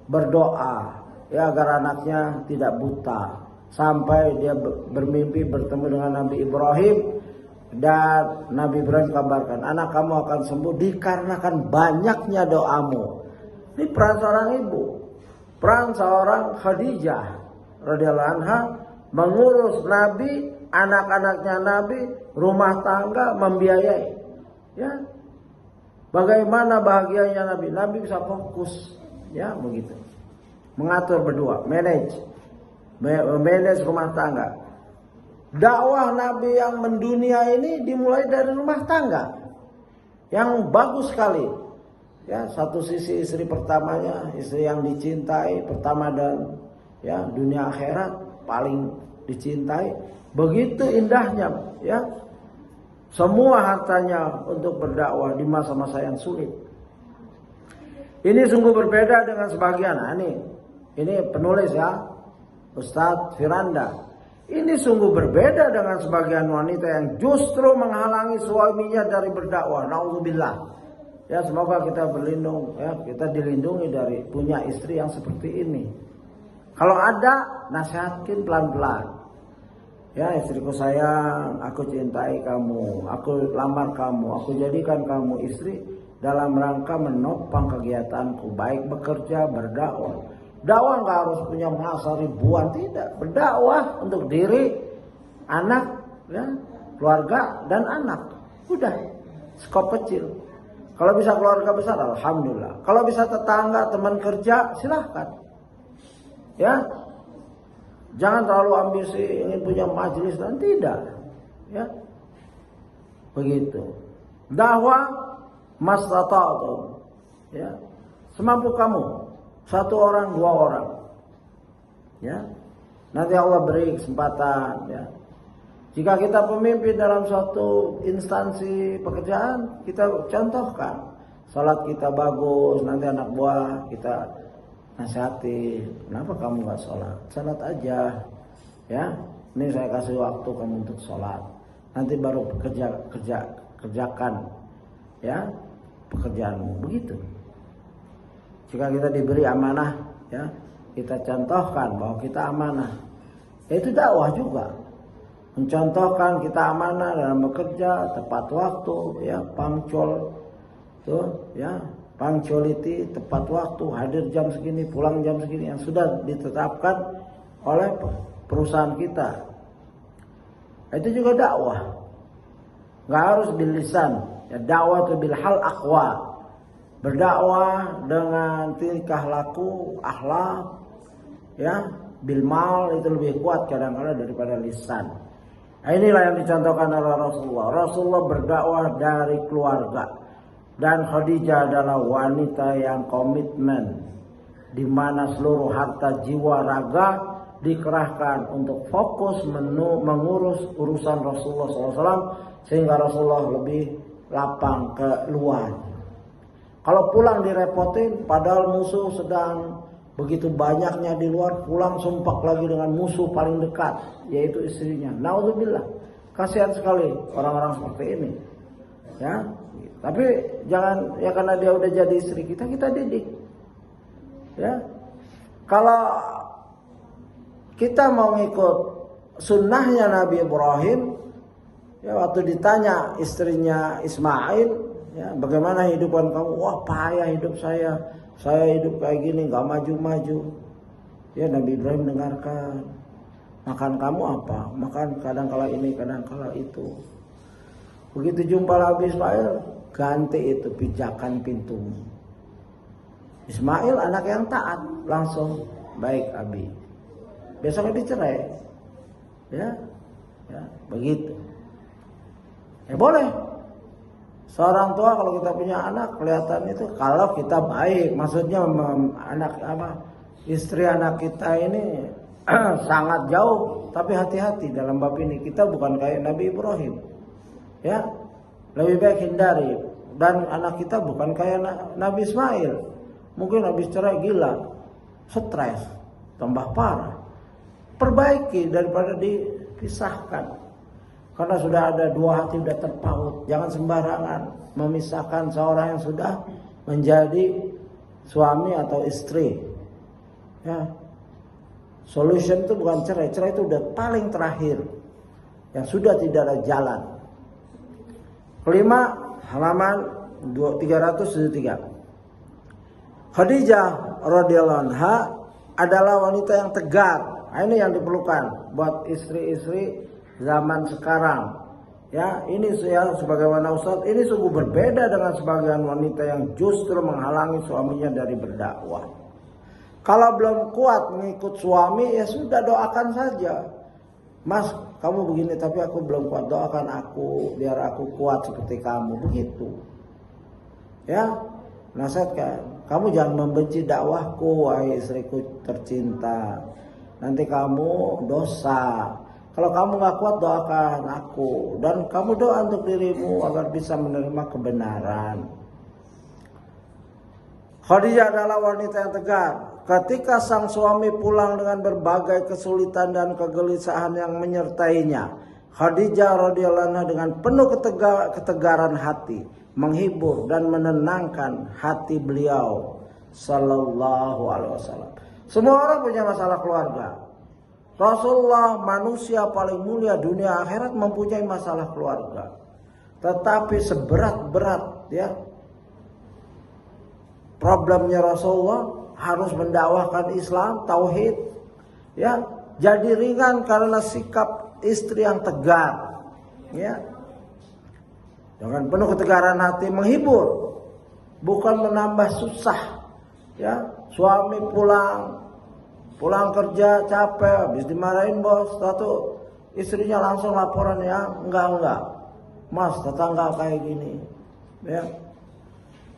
berdoa, ya, agar anaknya tidak buta, sampai dia bermimpi bertemu dengan Nabi Ibrahim, dan Nabi Ibrahim kabarkan, anak kamu akan sembuh dikarenakan banyaknya doamu. Ini peran seorang ibu. Peran seorang Khadijah radhiyallahu anha mengurus Nabi, anak-anaknya Nabi, rumah tangga, membiayai. Ya, bagaimana bahagianya Nabi? Nabi bisa fokus, ya begitu. Mengatur berdua, manage rumah tangga. Dakwah Nabi yang mendunia ini dimulai dari rumah tangga, yang bagus sekali. Ya, satu sisi istri pertamanya, istri yang dicintai pertama dan ya dunia akhirat paling dicintai. Begitu indahnya, ya. Semua hartanya untuk berdakwah di masa-masa yang sulit. Ini sungguh berbeda dengan sebagian. Ini penulis ya, Ustadz Firanda. Ini sungguh berbeda dengan sebagian wanita yang justru menghalangi suaminya dari berdakwah. Nauzubillah. Ya, semoga kita berlindung, ya, kita dilindungi dari punya istri yang seperti ini. Kalau ada, nasihatkin pelan-pelan. Ya, istriku sayang, aku cintai kamu, aku lamar kamu, aku jadikan kamu istri dalam rangka menopang kegiatanku, baik bekerja, berdakwah. Dakwah nggak harus punya masa ribuan, tidak. Berdakwah untuk diri, anak, ya, keluarga dan anak. Udah, skop kecil. Kalau bisa keluarga besar, alhamdulillah. Kalau bisa tetangga, teman kerja, silahkan. Ya, jangan terlalu ambisi ingin punya majelis dan tidak. Ya, begitu. Dakwah mastata'tum. Ya, semampu kamu. 1 orang, 2 orang. Ya, nanti Allah beri kesempatan. Ya, jika kita pemimpin dalam suatu instansi pekerjaan, kita contohkan. Salat kita bagus, nanti anak buah kita nasihati, kenapa kamu gak sholat? Sholat aja, ya. Ini saya kasih waktu kamu untuk sholat. Nanti baru kerjakan, ya, pekerjaanmu. Begitu. Jika kita diberi amanah, ya, kita contohkan bahwa kita amanah. Itu dakwah juga. Mencontohkan kita amanah dalam bekerja, tepat waktu, ya, punctual, tuh, ya. Punctuality, tepat waktu, hadir jam segini, pulang jam segini yang sudah ditetapkan oleh perusahaan kita. Itu juga dakwah. Nggak harus bil lisan, ya, dakwah itu bil hal aqwa. Berdakwah dengan tingkah laku, akhlak, ya, bil mal itu lebih kuat kadang-kadang daripada lisan. Nah, inilah yang dicontohkan oleh Rasulullah. Rasulullah berdakwah dari keluarga. Dan Khadijah adalah wanita yang komitmen, di mana seluruh harta jiwa raga dikerahkan untuk fokus mengurus urusan Rasulullah SAW, sehingga Rasulullah lebih lapang ke luar. Kalau pulang direpotin, padahal musuh sedang begitu banyaknya di luar, pulang sumpak lagi dengan musuh paling dekat, yaitu istrinya. Nauzubillah, kasihan sekali orang-orang seperti ini. Ya, tapi jangan, ya, karena dia udah jadi istri kita didik. Ya, kalau kita mau ngikut sunnahnya Nabi Ibrahim, ya, waktu ditanya istrinya Ismail, ya, bagaimana hidupan kamu? Wah, payah hidup saya hidup kayak gini, nggak maju-maju. Ya, Nabi Ibrahim dengarkan. Makan kamu apa? Makan kadang kala ini, kadang kala itu. Begitu jumpa Nabi Ismail, ganti itu pijakan pintumu. Ismail anak yang taat, langsung baik Abi. Besoknya dicerai. Ya, ya, begitu. Ya boleh. Seorang tua kalau kita punya anak, kelihatan itu kalau kita baik, maksudnya anak apa, istri anak kita ini sangat jauh, tapi hati-hati dalam bab ini. Kita bukan kayak Nabi Ibrahim, ya, lebih baik hindari. Dan anak kita bukan kayak Nabi Ismail, mungkin habis cerai gila, stres, tambah parah. Perbaiki daripada dipisahkan. Karena sudah ada 2 hati sudah terpaut. Jangan sembarangan memisahkan seorang yang sudah menjadi suami atau istri. Ya. Solution itu bukan cerai. Cerai itu udah paling terakhir. Yang sudah tidak ada jalan. Kelima, halaman 373. Khadijah radhiyallahu anha adalah wanita yang tegar. Nah, ini yang diperlukan buat istri-istri zaman sekarang. Ya, ini ya, sebagaimana Ustaz, ini sungguh berbeda dengan sebagian wanita yang justru menghalangi suaminya dari berdakwah. Kalau belum kuat mengikut suami, ya sudah, doakan saja. Mas, kamu begini tapi aku belum kuat, doakan aku biar aku kuat seperti kamu. Begitu. Ya, nasihatkan. Kamu jangan membenci dakwahku, wahai istriku tercinta. Nanti kamu dosa. Kalau kamu gak kuat, doakan aku. Dan kamu doa untuk dirimu agar bisa menerima kebenaran. Khadijah adalah wanita yang tegar. ketika sang suami pulang dengan berbagai kesulitan dan kegelisahan yang menyertainya, Khadijah radhiyallahu anha dengan penuh ketegaran hati menghibur dan menenangkan hati beliau sallallahu alaihi wasallam. Semua orang punya masalah keluarga. Rasulullah manusia paling mulia dunia akhirat mempunyai masalah keluarga. Tetapi seberat-berat ya problemnya Rasulullah harus mendakwahkan Islam, tauhid, ya jadi ringan karena sikap istri yang tegar, ya dengan penuh ketegaran hati menghibur, bukan menambah susah, ya suami pulang kerja capek, habis dimarahin bos, satu istrinya langsung laporan ya, enggak, mas tetangga kayak gini, ya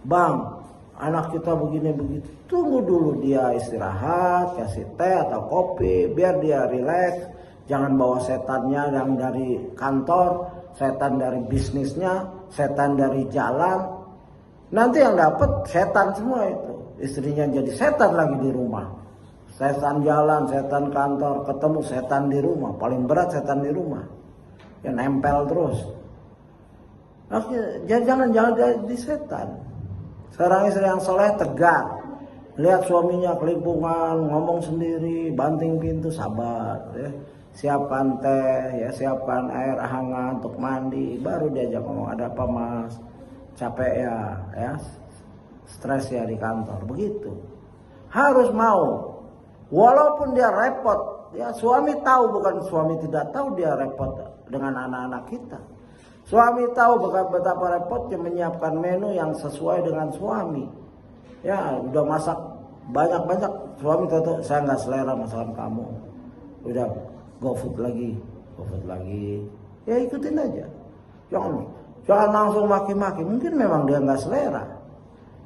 bang anak kita begini begitu, tunggu dulu dia istirahat, kasih teh atau kopi, biar dia rileks, jangan bawa setannya yang dari kantor, setan dari bisnisnya, setan dari jalan, nanti yang dapat setan semua itu, istrinya jadi setan lagi di rumah. Setan jalan, setan kantor, ketemu setan di rumah. Paling berat setan di rumah. Ya nempel terus. Jangan jadi setan. Seorang istri yang soleh tegar. Lihat suaminya kelimpungan, ngomong sendiri, banting pintu, sabar. Ya. Siapkan teh, ya siapkan air hangat untuk mandi. Baru diajak ngomong, ada apa mas? Capek ya stres ya di kantor. Begitu. Harus mau. Walaupun dia repot, ya suami tahu, bukan suami tidak tahu dia repot dengan anak-anak kita. Suami tahu betapa repotnya menyiapkan menu yang sesuai dengan suami. Ya udah masak banyak-banyak, suami tahu saya nggak selera masakan kamu. Udah go food lagi. Ya ikutin aja. Jangan langsung maki-maki. Mungkin memang dia nggak selera.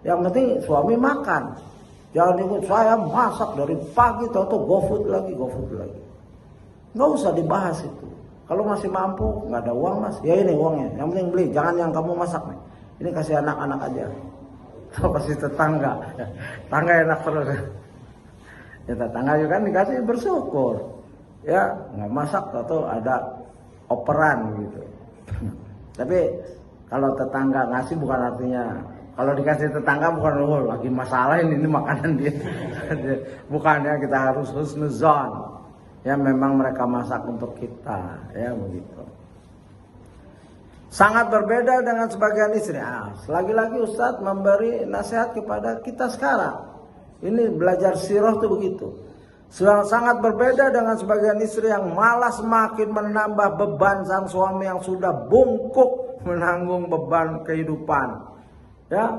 Yang penting suami makan. Jangan ikut saya masak dari pagi atau go food lagi. Nggak usah dibahas itu. Kalau masih mampu, nggak ada uang mas, ya ini uangnya. Yang penting beli, jangan yang kamu masak nih. Ini kasih anak-anak aja. Atau kasih tetangga. Tetangga enak terus. Ya tetangga juga kan dikasih bersyukur. Ya nggak masak atau ada operan gitu. Tapi kalau tetangga ngasih bukan artinya. Kalau dikasih tetangga bukan lagi masalah ini makanan dia. Bukannya kita harus husnuzon. Ya memang mereka masak untuk kita, ya begitu. Sangat berbeda dengan sebagian istri. Lagi-lagi Ustadz memberi nasihat kepada kita sekarang. Ini belajar sirah tuh begitu. Sangat berbeda dengan sebagian istri yang malah semakin menambah beban sang suami yang sudah bungkuk menanggung beban kehidupan. Ya,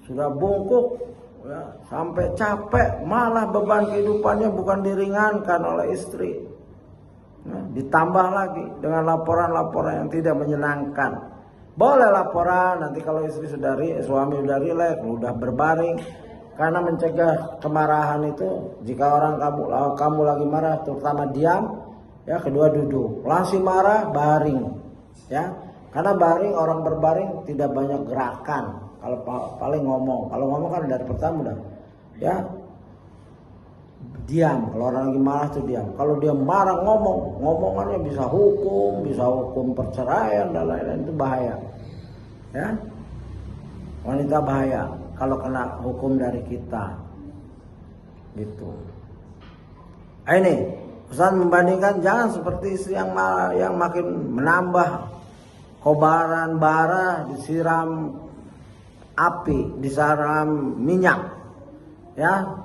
sudah bungkuk, ya, sampai capek, malah beban kehidupannya bukan diringankan oleh istri. Nah, ditambah lagi dengan laporan-laporan yang tidak menyenangkan. Boleh laporan nanti kalau istri suami sudah rileks, sudah berbaring. Karena mencegah kemarahan itu, jika kamu lagi marah, terutama diam, ya kedua duduk. Langsung marah, baring, ya. Karena baring, orang berbaring tidak banyak gerakan. Kalau paling ngomong, kalau ngomong kan dari pertama udah, ya diam. Kalau orang lagi marah tuh diam. Kalau dia marah ngomongannya bisa hukum perceraian dan lain-lain, itu bahaya. Ya, wanita bahaya kalau kena hukum dari kita, gitu. Ini Ustaz membandingkan jangan seperti istri yang makin menambah kobaran bara, disiram api, disiram minyak, ya,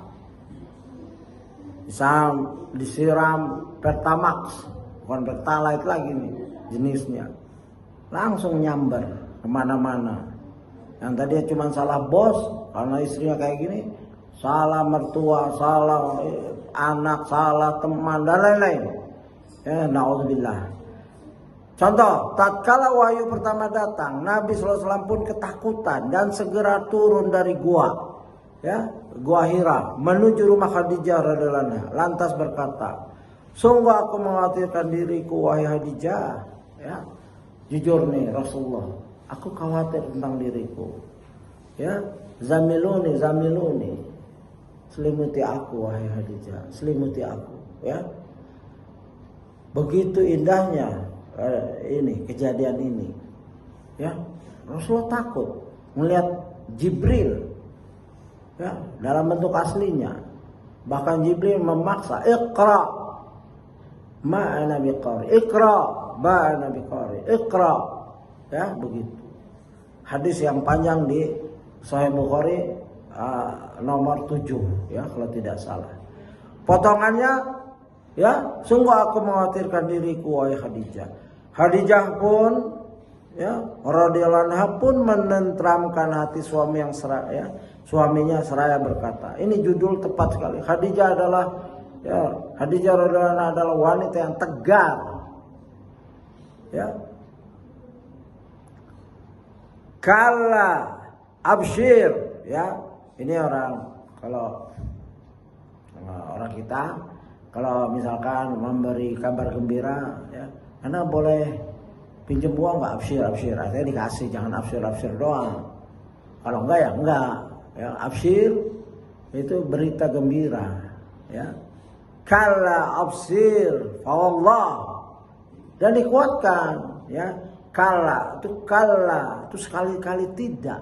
disiram Pertamax, bukan Pertalite lagi nih jenisnya, langsung nyamber kemana-mana. Yang tadinya cuma salah bos karena istrinya kayak gini, salah mertua, salah anak, salah teman dan lain-lain. Ya, naudzubillah. Contoh, tatkala wahyu pertama datang, Nabi SAW pun ketakutan dan segera turun dari gua, ya, gua Hira, menuju rumah Khadijah radhiyallahu anha. Lantas berkata, sungguh aku mengkhawatirkan diriku wahai Khadijah, ya, jujur nih Rasulullah, aku khawatir tentang diriku, ya, zamiluni, selimuti aku wahai Khadijah, selimuti aku, ya. Begitu indahnya ini kejadian ini, ya. Rasulullah takut melihat Jibril, ya, dalam bentuk aslinya. Bahkan Jibril memaksa, Iqra ma'ana biqari, Iqra ma'ana biqari, Iqra, ya, begitu. Hadis yang panjang di Sahih Bukhari nomor 7, ya, kalau tidak salah. Potongannya, ya, sungguh aku mengkhawatirkan diriku wahai Khadijah. Khadijah pun, ya, radhiyallahu anha pun menenteramkan hati suami yang seraya, suaminya seraya berkata, ini judul tepat sekali. Khadijah adalah, ya, Khadijah radhiyallahu anha adalah wanita yang tegar, ya. Kala absyir, ya, ini kalau orang kita kalau misalkan memberi kabar gembira, ya, Anda boleh pinjam uang nggak, absyir, artinya dikasih, jangan absyir doang. Kalau enggak ya enggak, ya, absyir itu berita gembira, ya. Kala absyir fawallah, dan dikuatkan, ya. Kala itu sekali-kali tidak,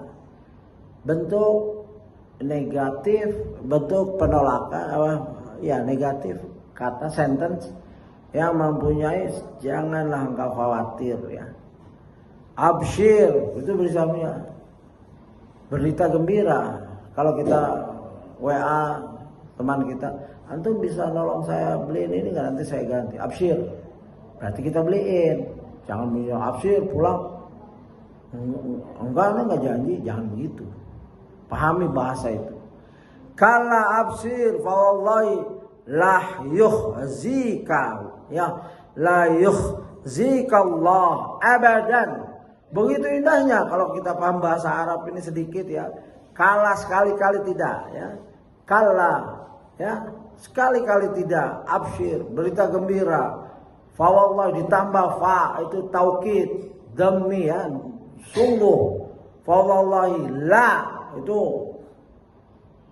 bentuk negatif, bentuk penolakan, ya, negatif, kata sentence yang mempunyai janganlah engkau khawatir, ya. Absyir itu berita gembira. Kalau kita WA teman kita, antum bisa nolong saya beliin ini nggak, nanti saya ganti. Absyir berarti kita beliin. Jangan bilang absyir pulang, enggak janji, jangan begitu. Pahami bahasa itu. Kala absyir fa wallahi la yukhzika, ya, la yukhzika Allah abadan. Begitu indahnya kalau kita paham bahasa Arab ini sedikit, ya. Kala sekali-kali tidak, ya. Kala, ya, sekali-kali tidak. Absyir, berita gembira. Fa wallahi ditambah fa itu taukid, demi, ya, sungguh. Fa wallahi la itu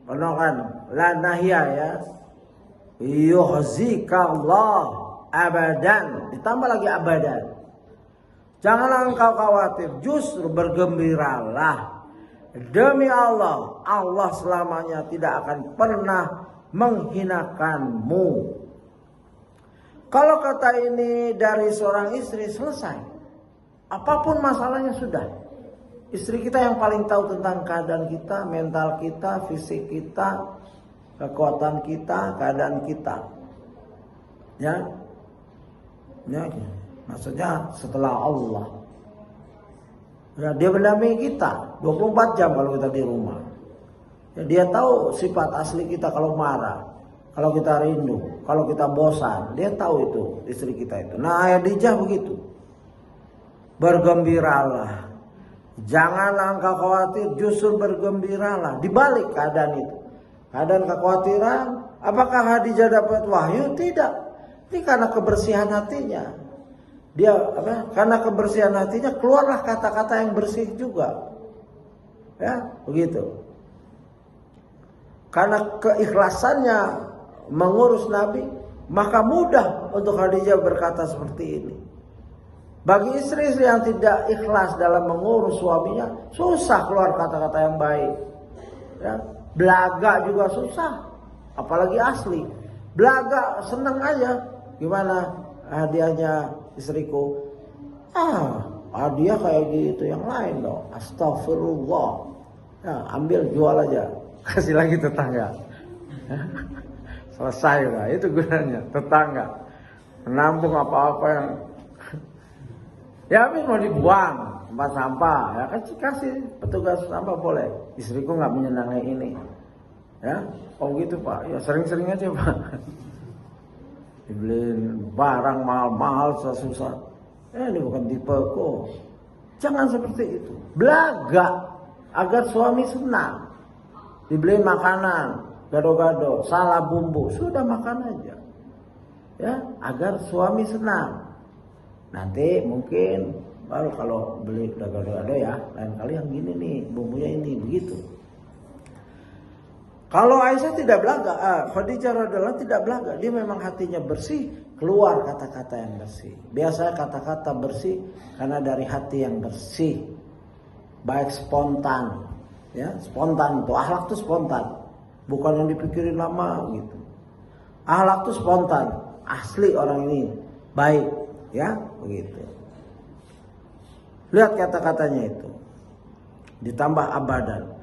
penolakan, la nahya, ya. Yukhzika Allah abadan, ditambah lagi abadan. Janganlah engkau khawatir, justru bergembiralah. Demi Allah, Allah selamanya tidak akan pernah menghinakanmu. Kalau kata ini dari seorang istri, selesai. Apapun masalahnya sudah. Istri kita yang paling tahu tentang keadaan kita, mental kita, fisik kita, kekuatan kita, keadaan kita. Ya. Ya, maksudnya setelah Allah. Ya, dia mendampingi kita 24 jam kalau kita di rumah. Ya, dia tahu sifat asli kita kalau marah, kalau kita rindu, kalau kita bosan, dia tahu itu istri kita itu. Nah, Khadijah begitu. Bergembiralah. Janganlah engkau khawatir, justru bergembiralah. Di balik keadaan itu, keadaan kekhawatiran, apakah Khadijah dapat wahyu? Tidak. Ini karena kebersihan hatinya. Dia karena kebersihan hatinya keluarlah kata-kata yang bersih juga. Ya, begitu. Karena keikhlasannya mengurus Nabi, maka mudah untuk Khadijah berkata seperti ini. Bagi istri-istri yang tidak ikhlas dalam mengurus suaminya, susah keluar kata-kata yang baik. Ya, belaga juga susah, apalagi asli. Belaga senang aja. Gimana hadiahnya istriku? Hadiah kayak gitu, yang lain dong. Astagfirullah. Ya, ambil jual aja, kasih lagi tetangga. Selesai lah, itu gunanya tetangga. Menampung apa-apa yang ya habis mau dibuang tempat sampah, ya kasih petugas sampah boleh. Istriku nggak menyenangi ini, ya. Oh gitu Pak, ya sering-sering aja Pak. Dibeliin barang mahal-mahal susah-susah. Ini bukan tipeku. Jangan seperti itu. Belaga agar suami senang. Dibeliin makanan, gado-gado, salah bumbu, sudah makan aja. Ya, agar suami senang. Nanti mungkin baru kalau beli gado-gado ya, lain kali yang gini nih, bumbunya ini, begitu. Kalau Aisyah tidak belaga, Khadijah radhiyallahu tidak belaga, dia memang hatinya bersih, keluar kata-kata yang bersih. Biasanya kata-kata bersih karena dari hati yang bersih, baik spontan, ya spontan itu akhlak itu spontan, bukan yang dipikirin lama gitu. Akhlak itu spontan, asli orang ini baik, ya begitu. Lihat kata-katanya itu, ditambah abadan.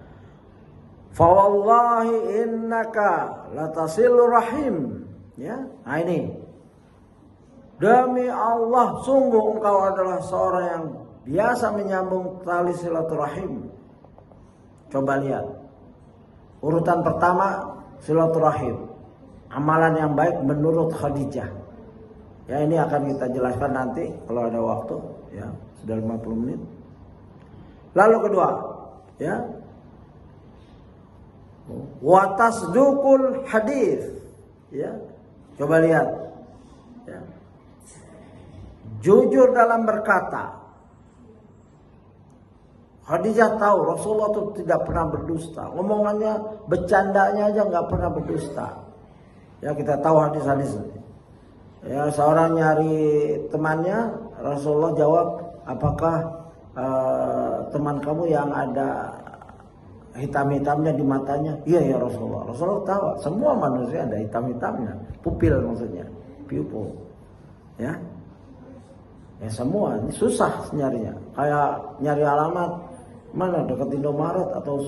Fawallahi innaka latasilur rahim. Ya, nah ini. Demi Allah, sungguh engkau adalah seorang yang biasa menyambung tali silaturahim. Coba lihat. Urutan pertama silaturahim. Amalan yang baik menurut Khadijah. Ya, ini akan kita jelaskan nanti kalau ada waktu, ya. Sudah 50 menit. Lalu kedua, ya. Wa tasduqul hadis, ya, coba lihat, ya. Jujur dalam berkata. Khadijah tahu Rasulullah itu tidak pernah berdusta, ngomongannya, bercandanya aja nggak pernah berdusta, ya kita tahu hadis-hadis. Ya, seorang nyari temannya, Rasulullah jawab, apakah teman kamu yang ada hitam-hitamnya di matanya? Iya ya Rasulullah. Rasulullah tahu semua manusia ada hitam-hitamnya, pupil maksudnya, pupil. Ya, ya semua ini susah nyarinya. Kayak nyari alamat mana dekat Indomaret atau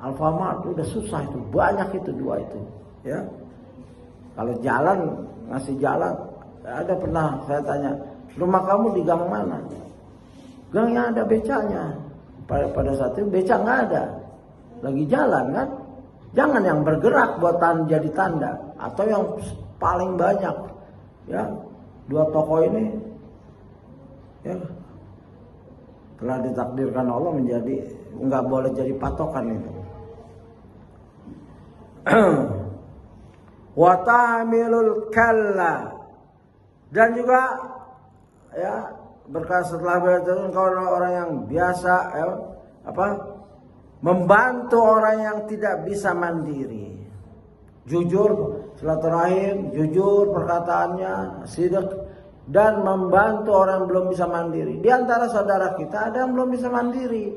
Alfamart udah susah itu, banyak itu dua itu. Ya, kalau jalan ngasih jalan, ada pernah saya tanya, rumah kamu di gang mana? Gangnya ada becanya. Pada saat itu beca nggak ada. Lagi jalan kan, jangan yang bergerak buat jadi tanda, atau yang paling banyak, ya dua tokoh ini, ya telah ditakdirkan Allah menjadi nggak boleh jadi patokan itu. Wa ta'milul kalla, dan juga ya berkata setelah belajar engkau orang yang biasa, ya, membantu orang yang tidak bisa mandiri. Jujur silaturahim, jujur perkataannya, sidq, dan membantu orang yang belum bisa mandiri. Di antara saudara kita ada yang belum bisa mandiri.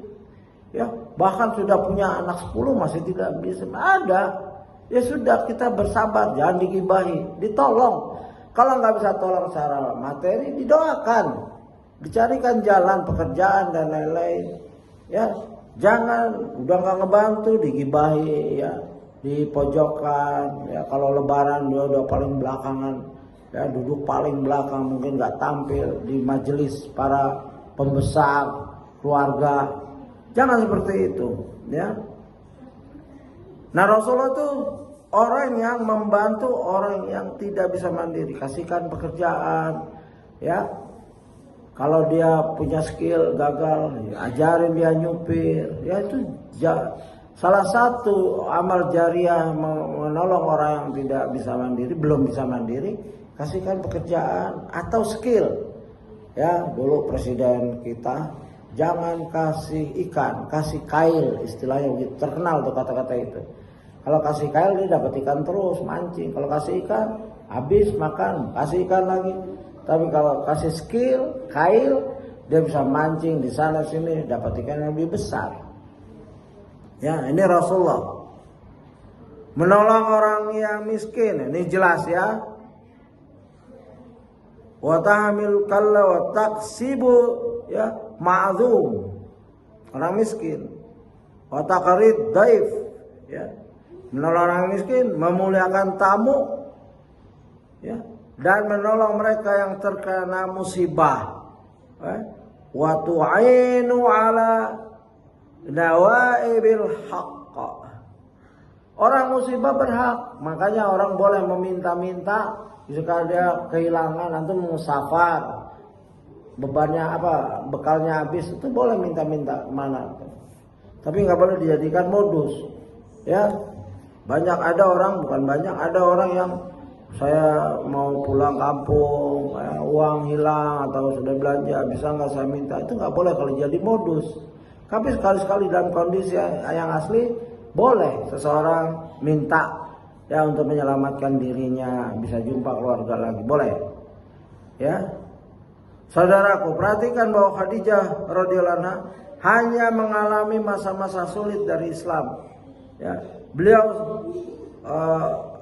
Ya, bahkan sudah punya anak 10 masih tidak bisa. Ada. Ya sudah, kita bersabar, jangan digibahi, ditolong. Kalau nggak bisa tolong secara materi, didoakan. Dicarikan jalan pekerjaan dan lain-lain. Ya, jangan udah nggak ngebantu digibahi, ya, di pojokan, ya kalau lebaran dia udah paling belakangan, ya duduk paling belakang, mungkin nggak tampil di majelis para pembesar keluarga. Jangan seperti itu, ya. Nah, Rasulullah itu orang yang membantu orang yang tidak bisa mandiri, kasihkan pekerjaan, ya. Kalau dia punya skill gagal, ya, ajarin dia nyupir. Ya itu salah satu amal jariah, menolong orang yang tidak bisa mandiri, belum bisa mandiri, kasihkan pekerjaan atau skill. Ya, dulu presiden kita jangan kasih ikan, kasih kail, istilahnya begitu. Terkenal tuh kata-kata itu. Kalau kasih kail dia dapat ikan terus, mancing. Kalau kasih ikan habis makan, kasih ikan lagi. Tapi kalau kasih skill, kail, dia bisa mancing di sana sini, dapat ikan yang lebih besar. Ya, ini Rasulullah menolong orang yang miskin. Ini jelas ya. Wa tahmil kalla wa taqsibu, ya ma'zum, orang miskin. Wa taqrid daif, ya menolong orang miskin, memuliakan tamu, ya, dan menolong mereka yang terkena musibah. Wa tu'inu ala nawaibil haqq. Orang musibah berhak, makanya orang boleh meminta-minta. Jika dia kehilangan, nanti mau safar, bebannya apa, bekalnya habis, itu boleh minta-minta mana. Tapi nggak boleh dijadikan modus. Ya, banyak ada orang, bukan banyak, ada orang yang saya mau pulang kampung, uang hilang atau sudah belanja, bisa nggak saya minta? Itu nggak boleh kalau jadi modus. Tapi sekali-sekali dalam kondisi yang asli, boleh seseorang minta ya untuk menyelamatkan dirinya, bisa jumpa keluarga lagi, boleh. Ya. Saudaraku, perhatikan bahwa Khadijah radhiyallahu anha hanya mengalami masa-masa sulit dari Islam. Ya. Beliau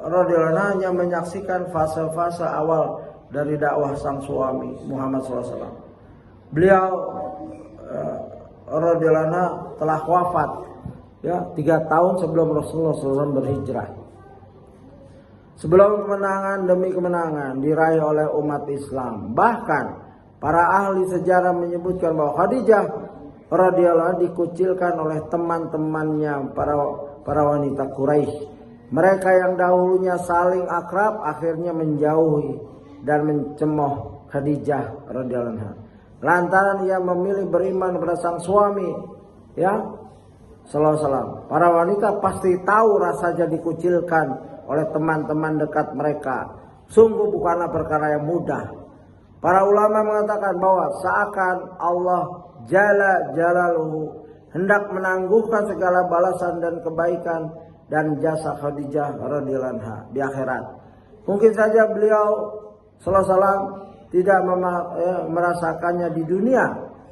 radhiyallahu anha hanya menyaksikan fase-fase awal dari dakwah sang suami Muhammad SAW. Beliau radhiyallahu anha telah wafat ya 3 tahun sebelum Rasulullah SAW berhijrah. Sebelum kemenangan demi kemenangan diraih oleh umat Islam. Bahkan para ahli sejarah menyebutkan bahwa Khadijah radhiyallahu anha dikucilkan oleh teman-temannya para wanita Quraisy. Mereka yang dahulunya saling akrab akhirnya menjauhi dan mencemooh Khadijah radhiyallahu anha. Lantaran ia memilih beriman kepada sang suami, ya, sallallahu alaihi wasallam. Para wanita pasti tahu rasanya dikucilkan oleh teman-teman dekat mereka. Sungguh bukanlah perkara yang mudah. Para ulama mengatakan bahwa seakan Allah Jalla Jalaluhu hendak menangguhkan segala balasan dan kebaikan dan jasa Khadijah radhiyallahu anha di akhirat. Mungkin saja beliau sallallahu alaihi wasallam tidak merasakannya di dunia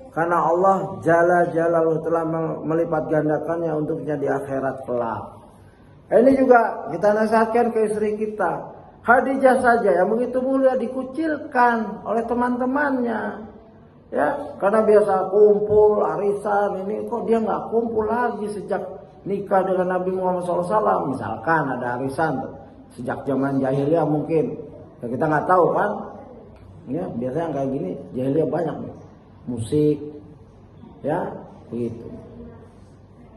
karena Allah Jalla Jalaluhu telah melipat gandakannya untuknya di akhirat kelak. Ini juga kita nasihatkan ke istri kita. Khadijah saja yang begitu mulia dikucilkan oleh teman-temannya. Ya, karena biasa kumpul, arisan, ini kok dia nggak kumpul lagi sejak nikah dengan Nabi Muhammad SAW. Misalkan ada arisan sejak zaman jahiliyah mungkin. Ya, kita nggak tahu kan. Ya, biasanya kayak gini jahiliyah banyak nih. Musik, ya, begitu.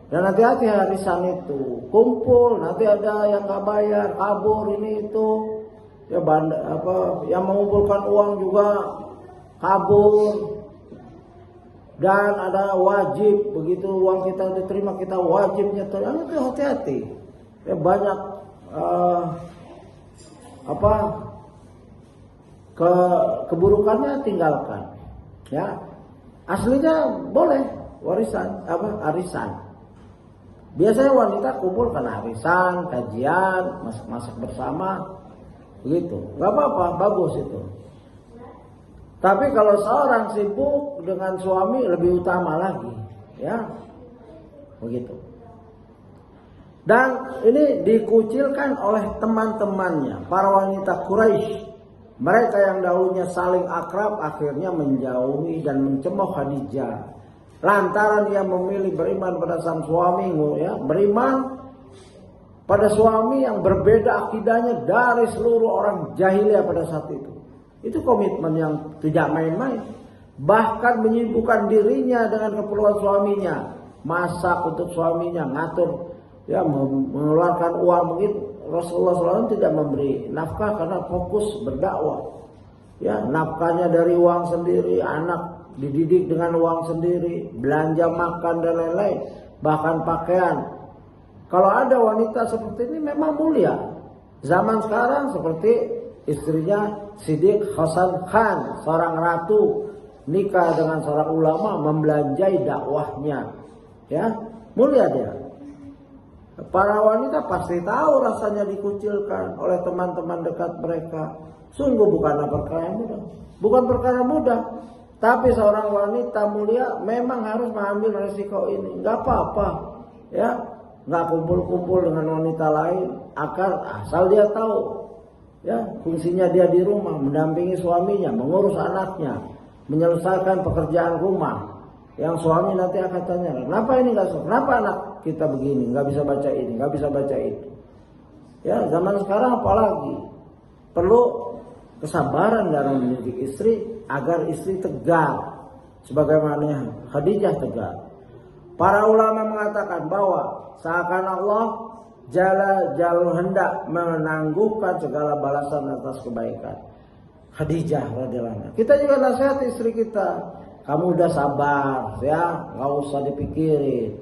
Dan hati-hati arisan itu kumpul, nanti ada yang nggak bayar, kabur ini itu, ya yang mengumpulkan uang juga kabur. Dan ada wajib, begitu uang kita diterima kita wajib nyetor. Itu hati-hati. Ya banyak keburukannya tinggalkan. Ya, aslinya boleh arisan. Biasanya wanita kumpul karena arisan, kajian, masak bersama, begitu. Gak apa-apa, bagus itu. Tapi kalau seorang sibuk dengan suami lebih utama lagi, ya, begitu. Dan ini dikucilkan oleh teman-temannya, para wanita Quraisy. Mereka yang dahulunya saling akrab akhirnya menjauhi dan mencemooh Khadijah. Lantaran dia memilih beriman pada sang suami, ya, beriman pada suami yang berbeda akidahnya dari seluruh orang jahiliyah pada saat itu. Itu komitmen yang tidak main-main. Bahkan menyibukkan dirinya dengan keperluan suaminya, masak untuk suaminya, ngatur, ya, mengeluarkan uang. Mungkin Rasulullah SAW tidak memberi nafkah karena fokus berdakwah. Ya, nafkahnya dari uang sendiri, anak dididik dengan uang sendiri, belanja makan dan lain-lain, bahkan pakaian. Kalau ada wanita seperti ini memang mulia. Zaman sekarang seperti istrinya Siddiq Hasan Khan, seorang ratu, nikah dengan seorang ulama, membelanjai dakwahnya. Ya, mulia dia. Para wanita pasti tahu rasanya dikucilkan oleh teman-teman dekat mereka. Sungguh bukanlah perkara yang mudah. Bukan perkara mudah. Tapi seorang wanita mulia memang harus mengambil resiko ini. Gak apa-apa, ya, gak kumpul-kumpul dengan wanita lain. Asal dia tahu, ya, fungsinya dia di rumah, mendampingi suaminya, mengurus anaknya, menyelesaikan pekerjaan rumah. Yang suami nanti akan tanya, kenapa ini gak suka? Kenapa anak kita begini, gak bisa baca ini, gak bisa baca itu. Ya, zaman sekarang apalagi perlu kesabaran dalam mendidik istri agar istri tegar sebagaimana Khadijah tegar. Para ulama mengatakan bahwa seakan Allah Jalla Jalaluhu hendak menangguhkan segala balasan atas kebaikan Khadijah radhiyallahu anha. Kita juga nasihat istri kita, kamu udah sabar, ya, nggak usah dipikirin.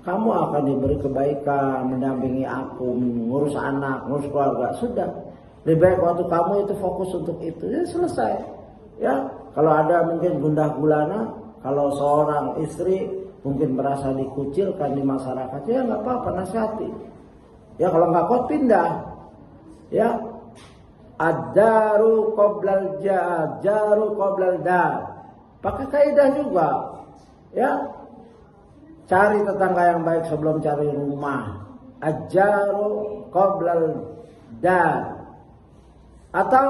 Kamu akan diberi kebaikan, mendampingi aku, mengurus anak, mengurus keluarga. Sudah. Lebih baik waktu kamu itu fokus untuk itu, ya selesai. Ya, kalau ada mungkin gundah gulana, kalau seorang istri mungkin merasa dikucilkan di masyarakat, ya nggak apa-apa, nasihati. Ya kalau nggak kuat pindah. Ya, ad-daru qoblal jaru qoblal dar. Pakai kaidah juga. Ya, cari tetangga yang baik sebelum cari rumah. Ad-jaru qoblal dar. Atau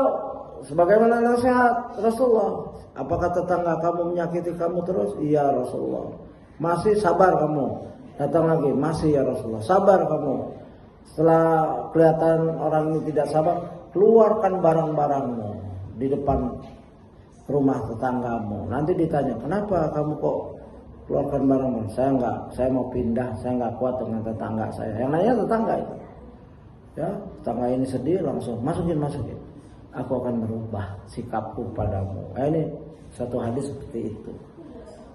sebagaimana nasihat Rasulullah, apakah tetangga kamu menyakiti kamu terus? Iya Rasulullah. Masih sabar kamu. Datang lagi, masih ya Rasulullah. Sabar kamu. Setelah kelihatan orang ini tidak sabar, keluarkan barang-barangmu di depan rumah tetanggamu. Nanti ditanya, kenapa kamu kok keluarkan barangmu? Saya mau pindah, saya nggak kuat dengan tetangga saya. Yang nanya tetangga itu. Ya, tetangga ini sedih, langsung masukin. Aku akan merubah sikapku padamu. Ini satu hadis seperti itu.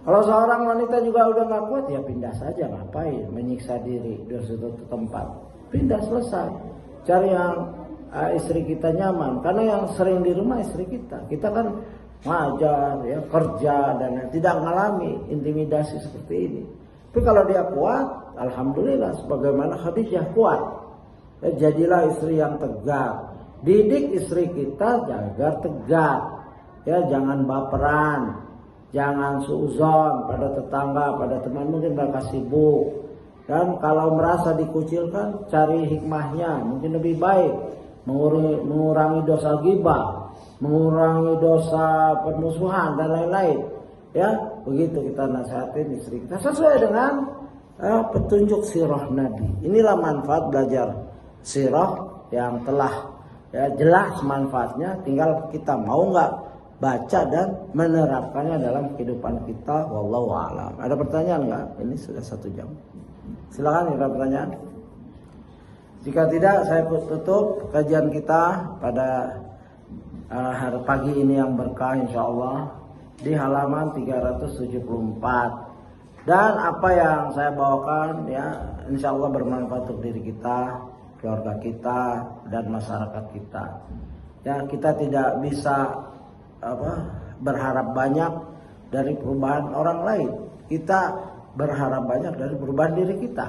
Kalau seorang wanita juga udah nggak kuat, ya pindah saja, ngapain menyiksa diri di suatu tempat. Pindah, selesai. Cari yang istri kita nyaman, karena yang sering di rumah istri kita. Kita kan ngajar, ya kerja dan tidak mengalami intimidasi seperti ini. Tapi kalau dia kuat, alhamdulillah, sebagaimana Khadijah kuat. Ya, jadilah istri yang tegak. Didik istri kita agar tegak. Ya, jangan baperan. Jangan suuzon pada tetangga, pada teman, mungkin mereka sibuk. Dan kalau merasa dikucilkan, cari hikmahnya. Mungkin lebih baik mengurangi dosa ghibah, mengurangi dosa permusuhan dan lain-lain. Ya, begitu kita nasihatin istri kita sesuai dengan petunjuk sirah Nabi. Inilah manfaat belajar sirah yang telah jelas manfaatnya. Tinggal kita mau nggak baca dan menerapkannya dalam kehidupan kita. Wallahu a'lam. Ada pertanyaan nggak? Ini sudah 1 jam. Silakan, ada pertanyaan. Jika tidak, saya tutup kajian kita pada hari pagi ini yang berkah insyaallah di halaman 374. Dan apa yang saya bawakan ya insyaallah bermanfaat untuk diri kita, keluarga kita, dan masyarakat kita. Ya, kita tidak bisa berharap banyak dari perubahan orang lain. Kita berharap banyak dari perubahan diri kita.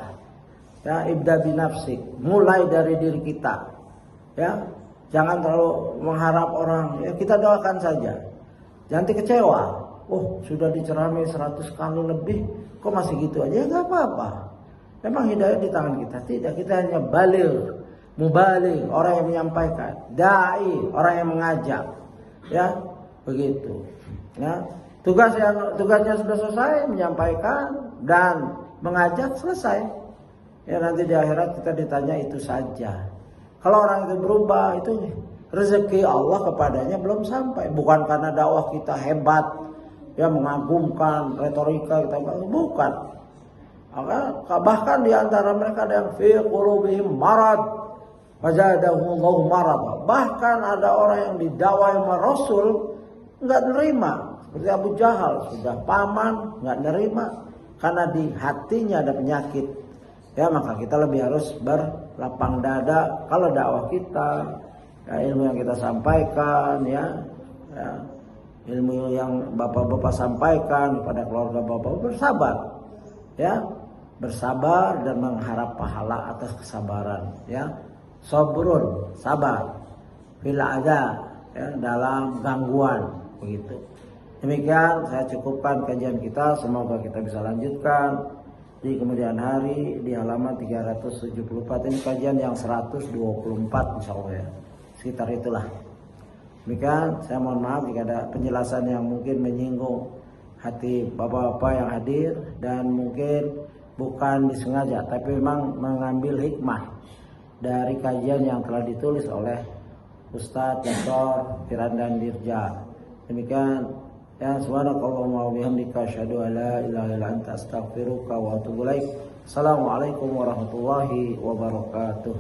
Ya, ibda binafsik, mulai dari diri kita. Ya, jangan terlalu mengharap orang. Ya, kita doakan saja. Jangan kecewa. Oh, sudah diceramai 100 kali lebih, kok masih gitu aja? Enggak apa-apa. Memang hidayah di tangan kita. Tidak, kita hanya mubaligh, orang yang menyampaikan, dai, orang yang mengajak. Ya, begitu. Ya, tugasnya sudah selesai, menyampaikan dan mengajak, selesai. Ya, nanti di akhirat kita ditanya itu saja. Kalau orang itu berubah, itu rezeki Allah kepadanya belum sampai. Bukan karena dakwah kita hebat, ya mengagumkan, retorika kita bukan. Bahkan di antara mereka ada yang fi qulubihim marad, fazadahumullahu marad. Bahkan ada orang yang didakwai sama Rasul enggak nerima. Seperti Abu Jahal, sudah paman, nggak nerima karena di hatinya ada penyakit. Ya, maka kita lebih harus berlapang dada. Kalau dakwah kita, ya, ilmu yang kita sampaikan, ya, ilmu yang bapak-bapak sampaikan kepada keluarga bapak, bersabar, ya, bersabar dan mengharap pahala atas kesabaran. Ya, sabrun, sabar, bila ada ya, dalam gangguan, begitu. Demikian saya cukupkan kajian kita. Semoga kita bisa lanjutkan di kemudian hari di halaman 374. Ini kajian yang 124 insyaallah ya. Sekitar itulah. Demikian saya mohon maaf jika ada penjelasan yang mungkin menyinggung hati bapak-bapak yang hadir dan mungkin bukan disengaja tapi memang mengambil hikmah dari kajian yang telah ditulis oleh Ustadz Dr. Firanda Dirja. Demikian. Ya, subhanakallahumma wa bihamdika asyhadu an la ilaha illa anta astaghfiruka wa atubu ilaik. Assalamualaikum warahmatullahi wabarakatuh.